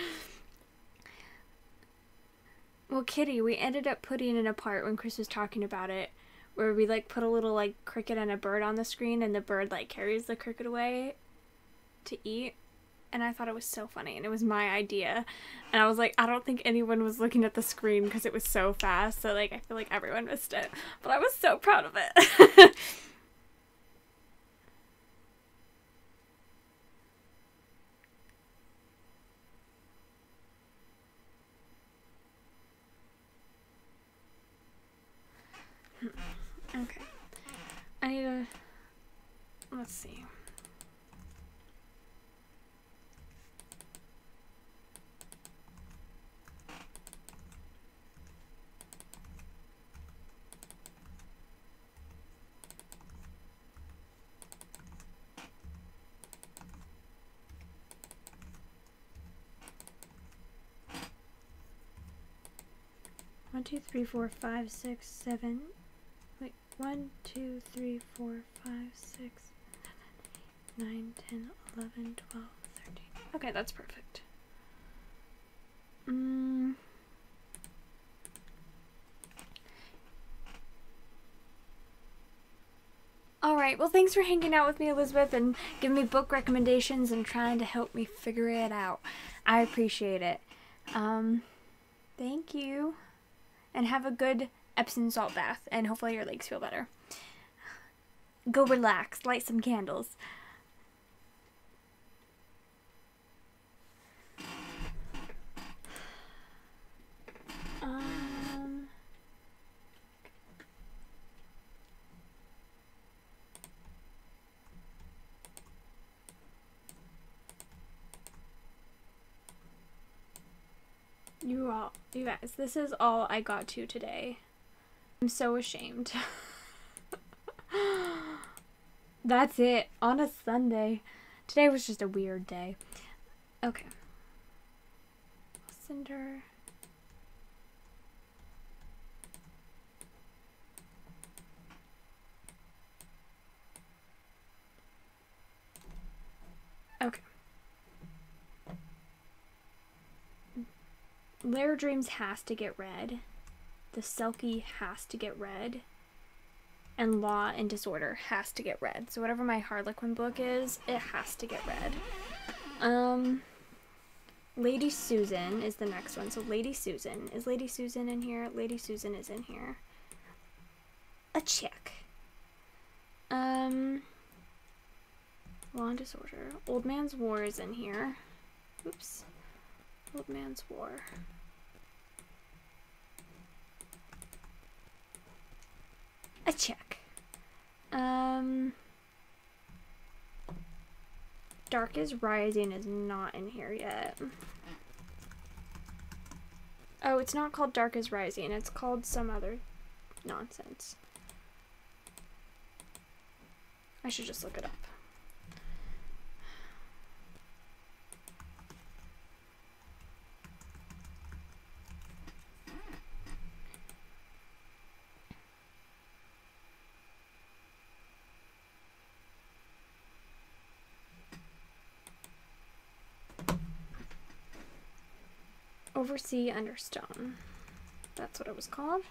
Well, Kitty, we ended up putting in a part when Chris was talking about it where we like put a little like cricket and a bird on the screen and the bird like carries the cricket away to eat, and I thought it was so funny, and it was my idea, and I was like, I don't think anyone was looking at the screen because it was so fast, so like I feel like everyone missed it, but I was so proud of it. Okay, I need to, let's see. One, two, three, four, five, six, seven. Wait, 1, 2, 3, 4, 5, 6, 7, 8, 9, 10, 11, 12, 13. Okay, that's perfect. Alright, well thanks for hanging out with me, Elizabeth, and giving me book recommendations and trying to help me figure it out. I appreciate it. Thank you. And have a good Epsom salt bath, and hopefully your legs feel better. Go relax, light some candles. You guys, this is all I got to today. I'm so ashamed. That's it, on a Sunday. Today was just a weird day. Okay. Cinder. Okay. Lair of Dreams has to get read. The Selkie has to get read. And Law and Disorder has to get read. So whatever my Harlequin book is, it has to get read. Lady Susan is the next one. So Lady Susan. Is Lady Susan in here? Lady Susan is in here. A check. Law and Disorder. Old Man's War is in here. Oops. Old Man's War. A check. Dark is Rising is not in here yet. Oh, it's not called Dark is Rising. It's called some other nonsense. I should just look it up. Oversea Under Stone. That's what it was called.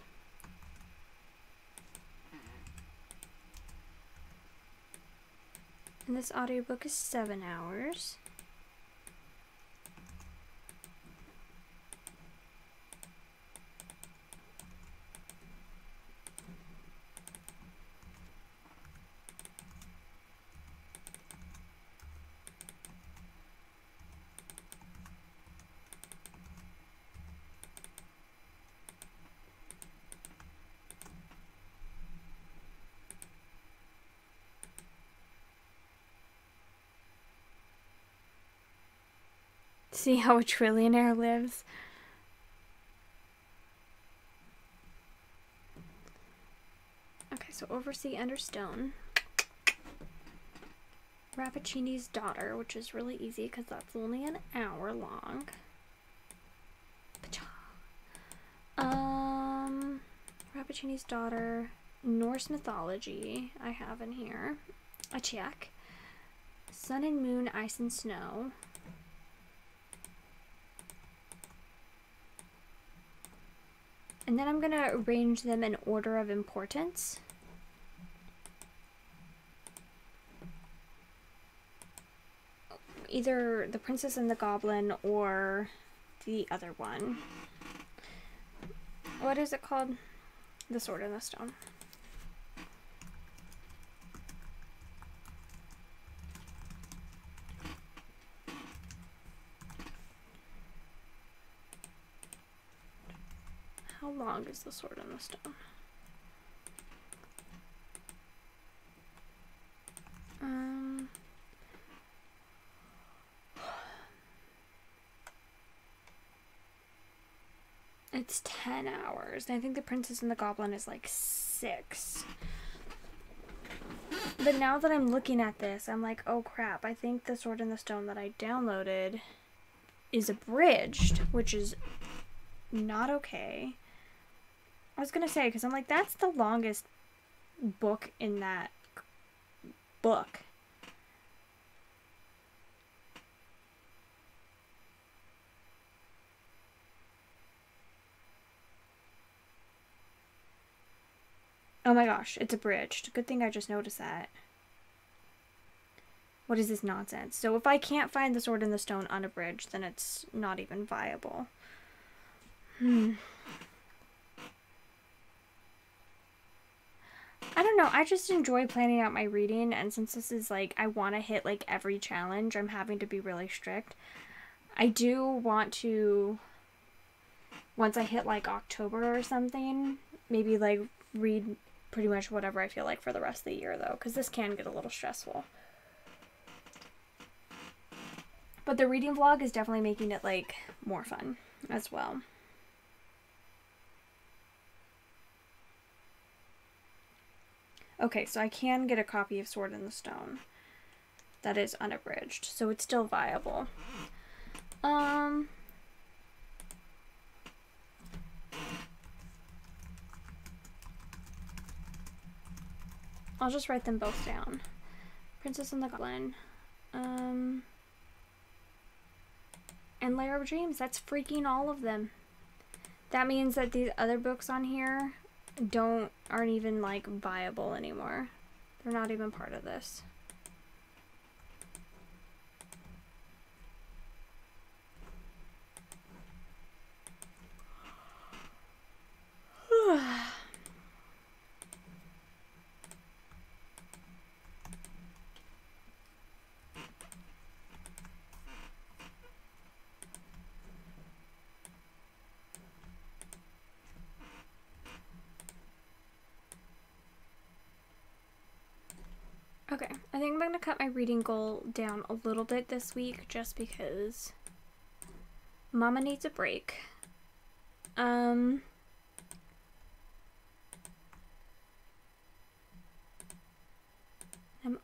And this audiobook is 7 hours. See how a trillionaire lives. Okay, so Oversea Under Stone. Rappaccini's Daughter, which is really easy because that's only an hour long. Rappaccini's Daughter, Norse Mythology, I have in here. A check. Sun and Moon, Ice and Snow. And then I'm going to arrange them in order of importance. Either The Princess and the Goblin or the other one. What is it called? The Sword and the Stone. How long is The Sword and the Stone? It's 10 hours. And I think The Princess and the Goblin is like 6. But now that I'm looking at this, I'm like, oh crap, I think The Sword and the Stone that I downloaded is abridged, which is not okay. I was gonna say, because I'm like, that's the longest book in that book. Oh my gosh, it's abridged. Good thing I just noticed that. What is this nonsense? So if I can't find The Sword and the Stone unabridged, then it's not even viable. I don't know, I just enjoy planning out my reading, and since this is like, I want to hit like every challenge, I'm having to be really strict. I do want to, once I hit like October or something, maybe like read pretty much whatever I feel like for the rest of the year though, because this can get a little stressful. But the reading vlog is definitely making it like more fun as well. Okay, so I can get a copy of Sword in the Stone that is unabridged, so it's still viable. I'll just write them both down. Princess and the Goblin. And Lair of Dreams. That's freaking all of them. That means that these other books on here aren't even like viable anymore. They're not even part of this. Okay, I think I'm going to cut my reading goal down a little bit this week just because Mama needs a break. I'm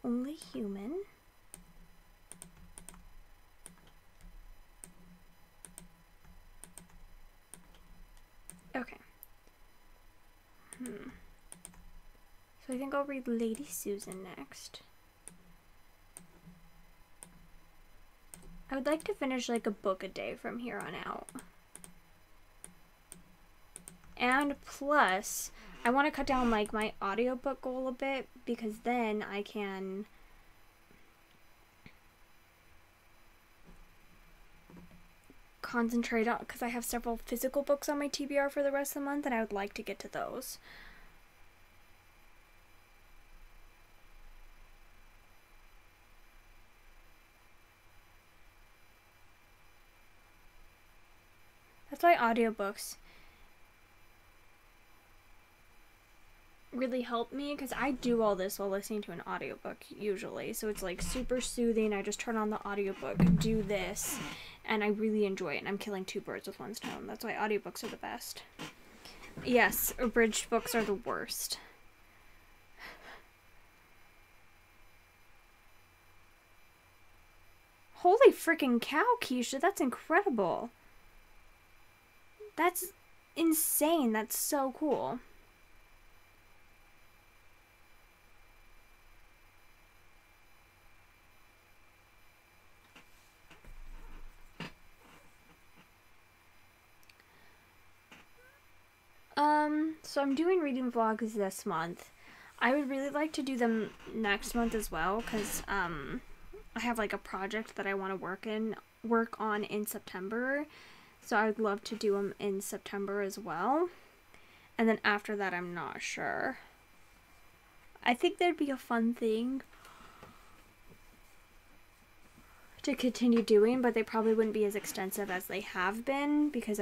only human. Okay. So I think I'll read Lady Susan next. I would like to finish like a book a day from here on out. And plus, I want to cut down like my audiobook goal a bit, because then I can concentrate on, because I have several physical books on my TBR for the rest of the month, and I would like to get to those. That's why audiobooks really help me, because I do all this while listening to an audiobook usually. So it's like super soothing. I just turn on the audiobook, do this, and I really enjoy it. And I'm killing two birds with one stone. That's why audiobooks are the best. Yes, abridged books are the worst. Holy freaking cow, Keisha, that's incredible. That's insane. That's so cool. So I'm doing reading vlogs this month. I would really like to do them next month as well, because I have like a project that I want to work on in September. So I would love to do them in September as well. And then after that, I'm not sure. I think that'd be a fun thing to continue doing, but they probably wouldn't be as extensive as they have been, because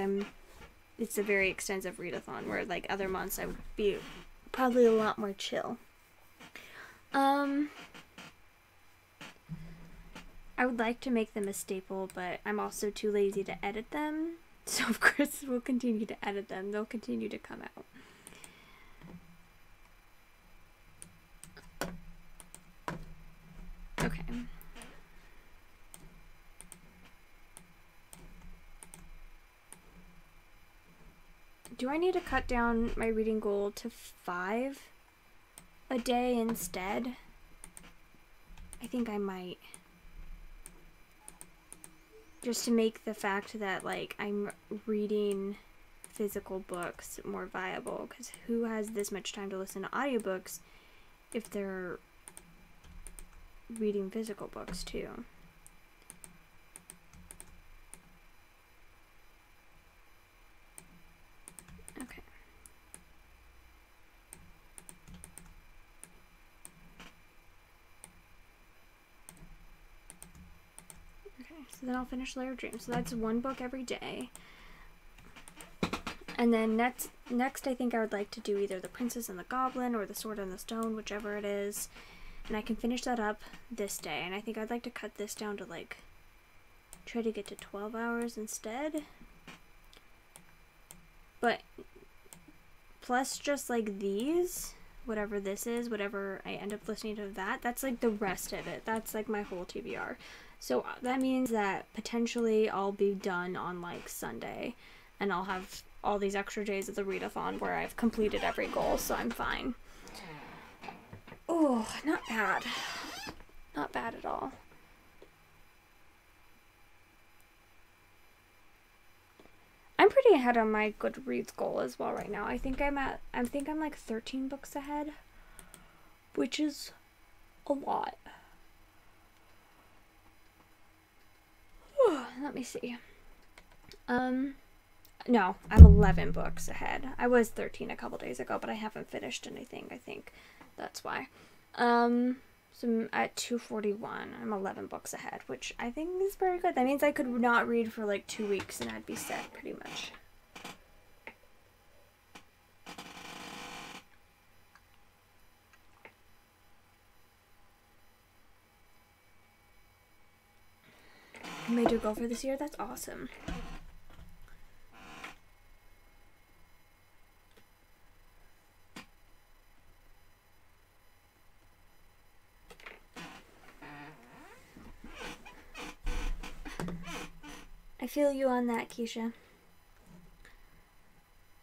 it's a very extensive read-a-thon, where like other months I would be probably a lot more chill. I would like to make them a staple, but I'm also too lazy to edit them. So of course we'll continue to edit them. They'll continue to come out. Okay. Do I need to cut down my reading goal to 5 a day instead? I think I might. Just to make the fact that, like, I'm reading physical books more viable. Because who has this much time to listen to audiobooks if they're reading physical books too? Okay. So then I'll finish Layer of Dreams. So that's one book every day. And then next I think I would like to do either The Princess and the Goblin or The Sword and the Stone, whichever it is. And I can finish that up this day. And I think I'd like to cut this down to like, try to get to 12 hours instead. But plus just like these, whatever this is, whatever I end up listening to that's like the rest of it. That's like my whole TBR. So that means that potentially I'll be done on like Sunday, and I'll have all these extra days of the read-a-thon where I've completed every goal, so I'm fine. Oh, not bad. Not bad at all. I'm pretty ahead on my Goodreads goal as well right now. I think I'm like 13 books ahead, which is a lot. Let me see. No, I'm 11 books ahead. I was 13 a couple days ago, but I haven't finished anything, I think. That's why. So I'm at 241. I'm 11 books ahead, which I think is very good. That means I could not read for like 2 weeks and I'd be set pretty much. You made your goal for this year? That's awesome. I feel you on that, Keisha.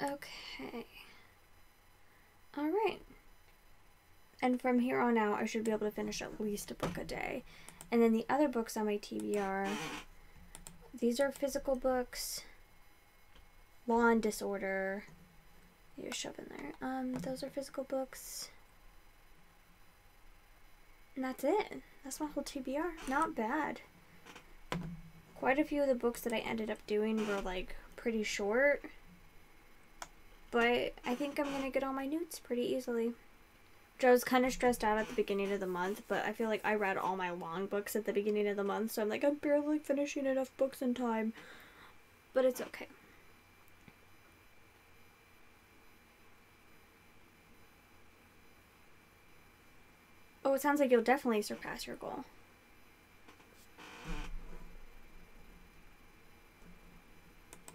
Okay. Alright. And from here on out, I should be able to finish at least a book a day. And then the other books on my TBR, these are physical books. Law and Disorder, You shove in there. Those are physical books. And that's it. That's my whole TBR. Not bad. Quite a few of the books that I ended up doing were like pretty short. But I think I'm gonna get all my newts pretty easily. Which I was kind of stressed out at the beginning of the month, but I feel like I read all my long books at the beginning of the month, so I'm like, I'm barely finishing enough books in time. But it's okay. Oh, it sounds like you'll definitely surpass your goal.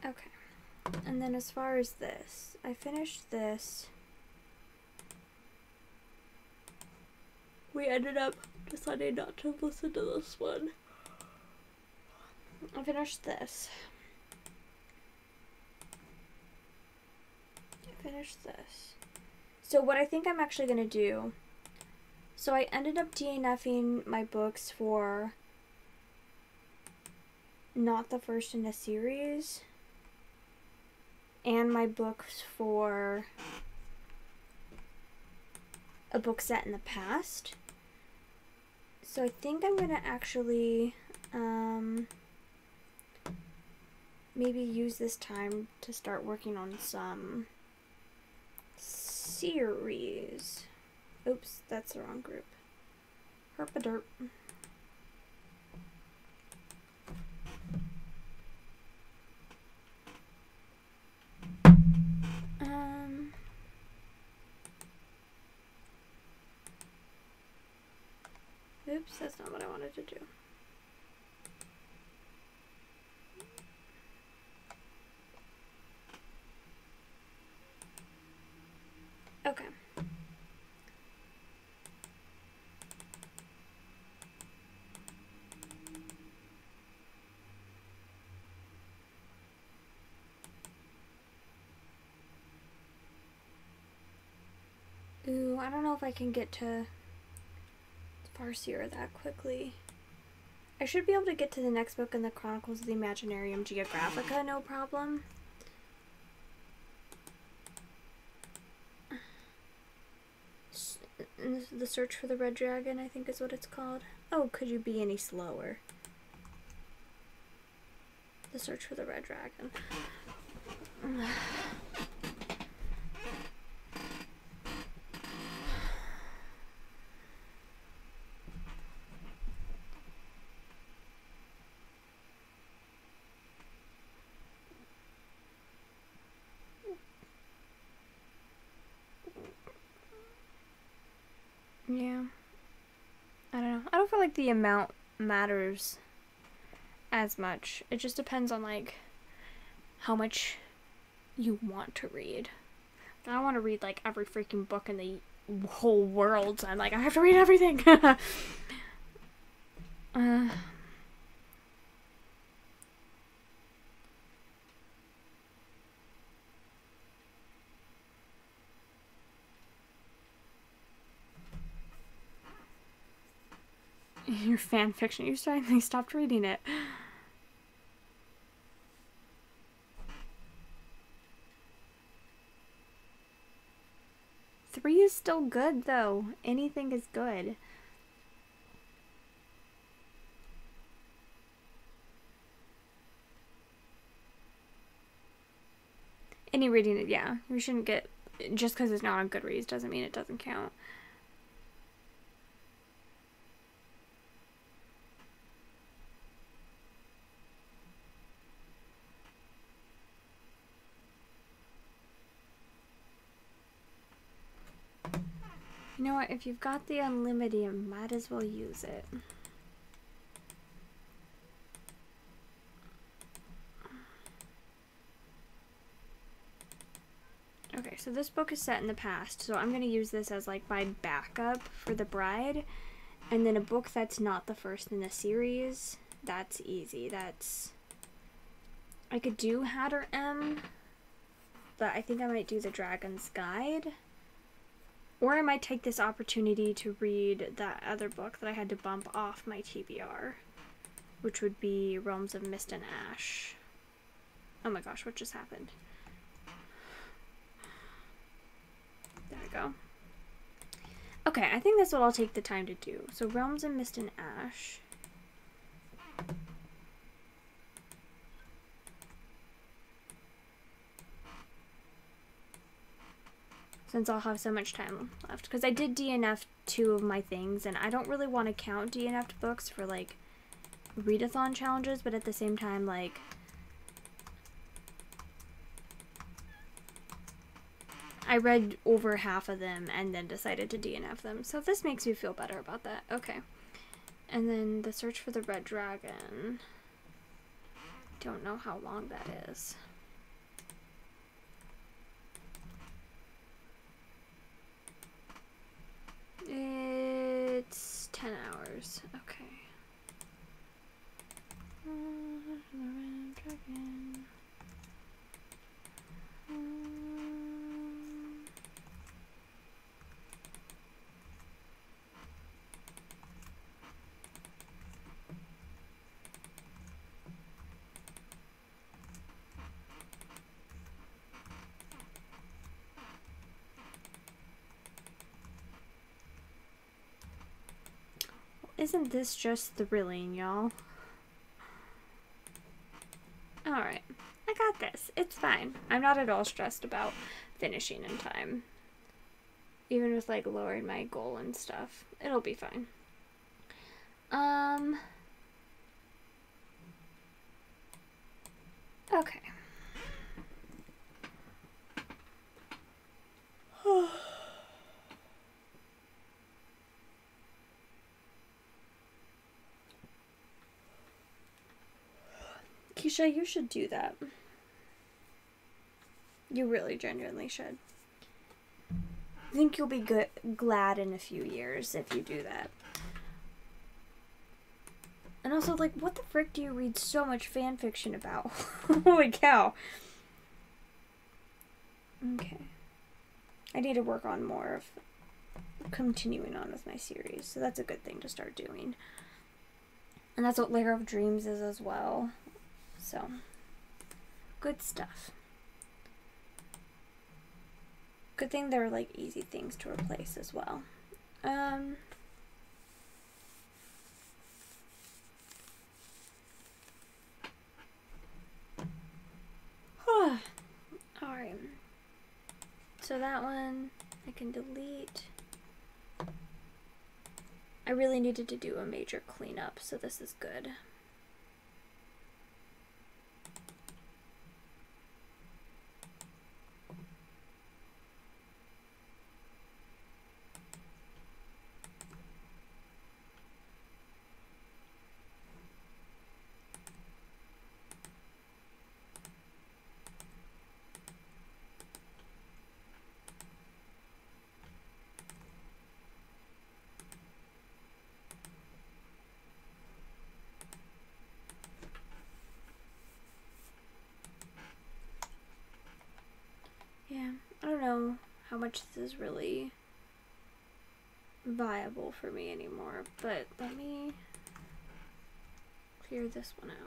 Okay. And then as far as this, I finished this. We ended up deciding not to listen to this one. I finished this. I finished this. So what I think I'm actually going to do, so I ended up DNFing my books for not the first in a series, and my books for a book set in the past. So I think I'm gonna actually maybe use this time to start working on some series. Oops, that's the wrong group. Herpaderp. Oops, that's not what I wanted to do. Okay. Ooh, I don't know if I can get to Farseer that quickly. I should be able to get to the next book in the Chronicles of the Imaginarium Geographica, no problem. The Search for the Red Dragon, I think is what it's called. Oh, could you be any slower? The Search for the Red Dragon. Yeah. I don't know. I don't feel like the amount matters as much. It just depends on, like, how much you want to read. I want to read, like, every freaking book in the whole world. So I'm like, I have to read everything. Your fan fiction. You finally stopped reading it. Three is still good, though. Anything is good. Any reading it, yeah. We shouldn't get... Just because it's not on Goodreads doesn't mean it doesn't count. You know what? If you've got the unlimited, you might as well use it. Okay, so this book is set in the past, so I'm going to use this as like my backup for The Bride. And then a book that's not the first in the series, that's easy. That's... I could do Hatter M, but I think I might do The Dragon's Guide. Or I might take this opportunity to read that other book that I had to bump off my TBR, which would be Realms of Mist and Ash. Oh my gosh, what just happened? go. Okay, I think that's what I'll take the time to do. So Realms and Mist and Ash. Since I'll have so much time left. Because I did DNF 2 of my things, and I don't really want to count DNF'd books for, like, read-a-thon challenges, but at the same time, like, I read over half of them and then decided to DNF them. So this makes me feel better about that. Okay. And then the Search for the Red Dragon. Don't know how long that is. It's 10 hours. Okay. Red Dragon. Isn't this just thrilling, y'all? Alright. I got this. It's fine. I'm not at all stressed about finishing in time. Even with, like, lowering my goal and stuff. It'll be fine. Okay. Keisha, you should do that. You really genuinely should. I think you'll be glad in a few years if you do that. And also, like, what the frick do you read so much fan fiction about? Holy cow. Okay. I need to work on more of continuing on with my series, so that's a good thing to start doing. And that's what Lair of Dreams is as well. So, good stuff. Good thing they're like easy things to replace as well. Alright. So that one I can delete. I really needed to do a major cleanup, so this is good. Yeah, I don't know how much this is really viable for me anymore, but let me clear this one out.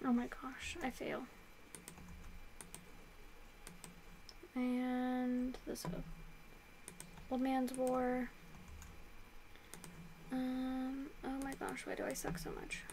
Oh my gosh, I fail. And this Old Man's War. Oh my gosh, why do I suck so much?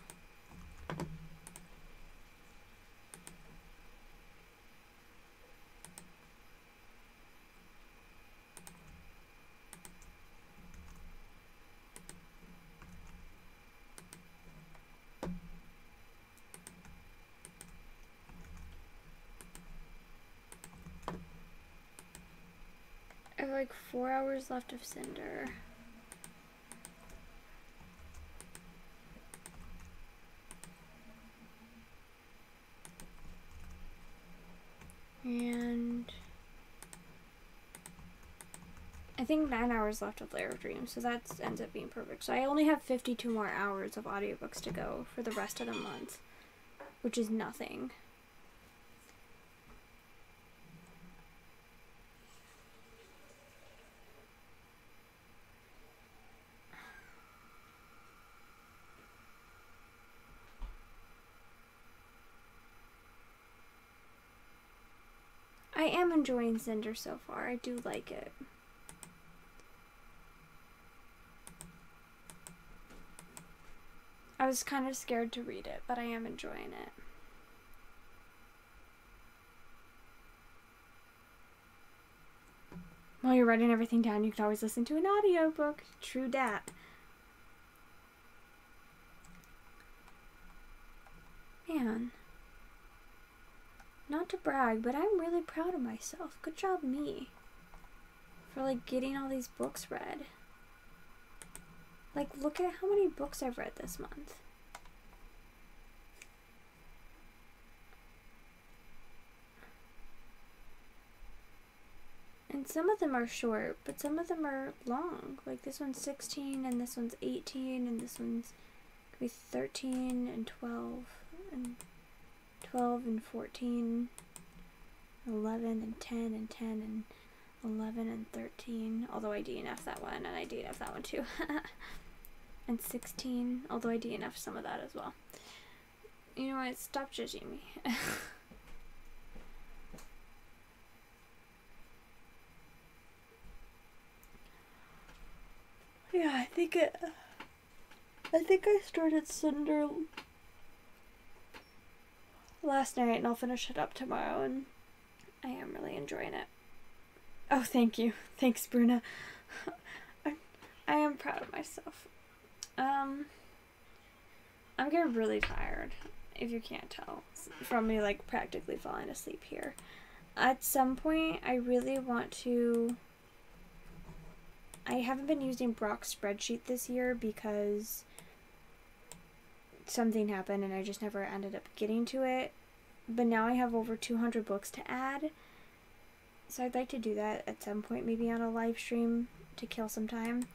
I have like 4 hours left of Cinder. And I I think 9 hours left of Lair of Dreams, so that ends up being perfect. So I only have 52 more hours of audiobooks to go for the rest of the month, which is nothing. I am enjoying Cinder so far. I do like it. I was kind of scared to read it, but I am enjoying it. While you're writing everything down, you can always listen to an audiobook. True dat. Man. Not to brag, but I'm really proud of myself. Good job me. For like getting all these books read. Like, look at how many books I've read this month. And some of them are short, but some of them are long. Like this one's 16, and this one's 18, and this one's could be 13 and 12 and 12 and 14, 11 and 10 and 10 and 11 and 13. Although I DNF that one, and I DNF that one too. And 16, although I DNF some of that as well. You know what? Stop judging me. Yeah, I think I started Cinder last night, and I'll finish it up tomorrow, and I am really enjoying it. Oh, thank you. Thanks, Bruna. I am proud of myself. I'm getting really tired, if you can't tell, from me like practically falling asleep here. At some point, I really want to... I haven't been using Brock's spreadsheet this year because something happened and I just never ended up getting to it. But now I have over 200 books to add. So I'd like to do that at some point, maybe on a live stream to kill some time.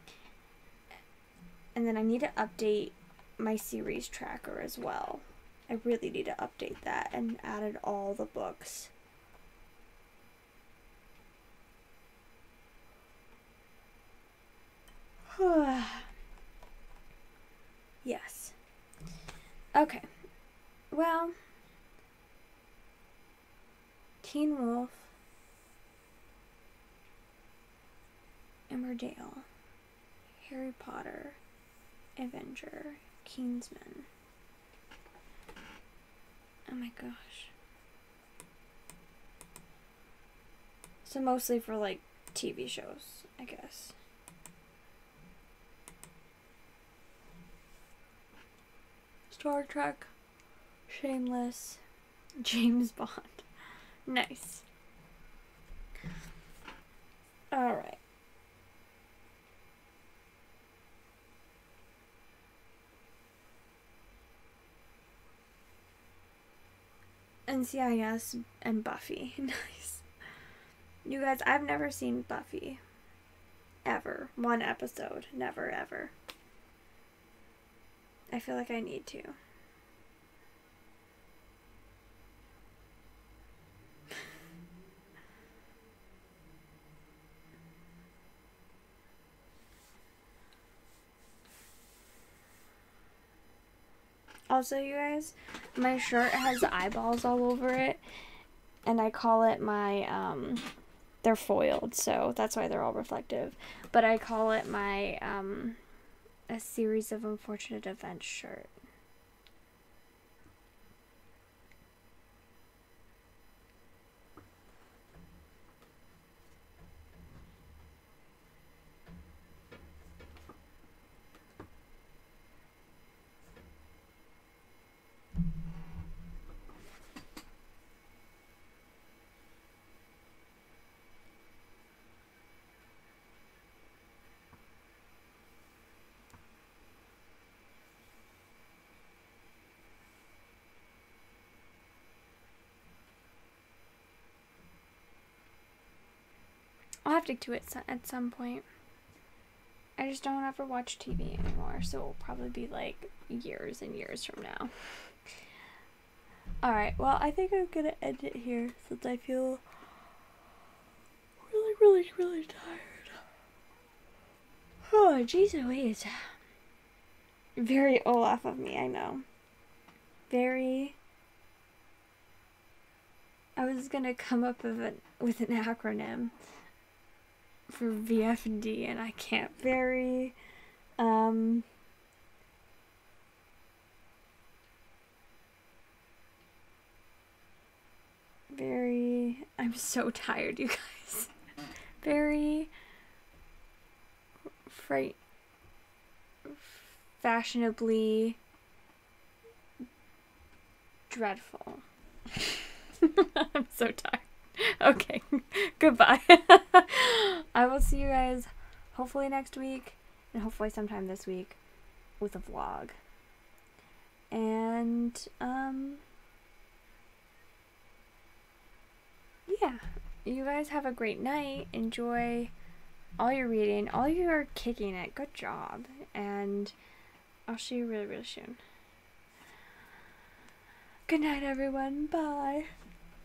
And then I need to update my series tracker as well. I really need to update that and added all the books. Yes. Okay. Well, Teen Wolf, Emmerdale, Harry Potter, Avenger, Kingsman. Oh my gosh. So mostly for like TV shows, I guess. Star Trek, Shameless, James Bond. Nice. Alright. NCIS and Buffy. Nice. You guys, I've never seen Buffy. Ever. One episode. Never, ever. I feel like I need to. Also, you guys, my shirt has eyeballs all over it, and I call it my, they're foiled, so that's why they're all reflective, but I call it my, a series of unfortunate events shirt. have to do it at some point. I just don't ever watch TV anymore, so it'll probably be like years and years from now. Alright, well, I think I'm gonna end it here since I feel really tired. Oh, jeez Louise. Very Olaf of me, I know. Very... I was gonna come up with an acronym for VFD, and I can't. Very, I'm so tired, you guys. Very fashionably dreadful. I'm so tired. Okay, goodbye. I will see you guys hopefully next week, and hopefully sometime this week with a vlog. And, yeah. You guys have a great night. Enjoy all your reading. All of you are kicking it. Good job. And I'll see you really soon. Good night, everyone. Bye.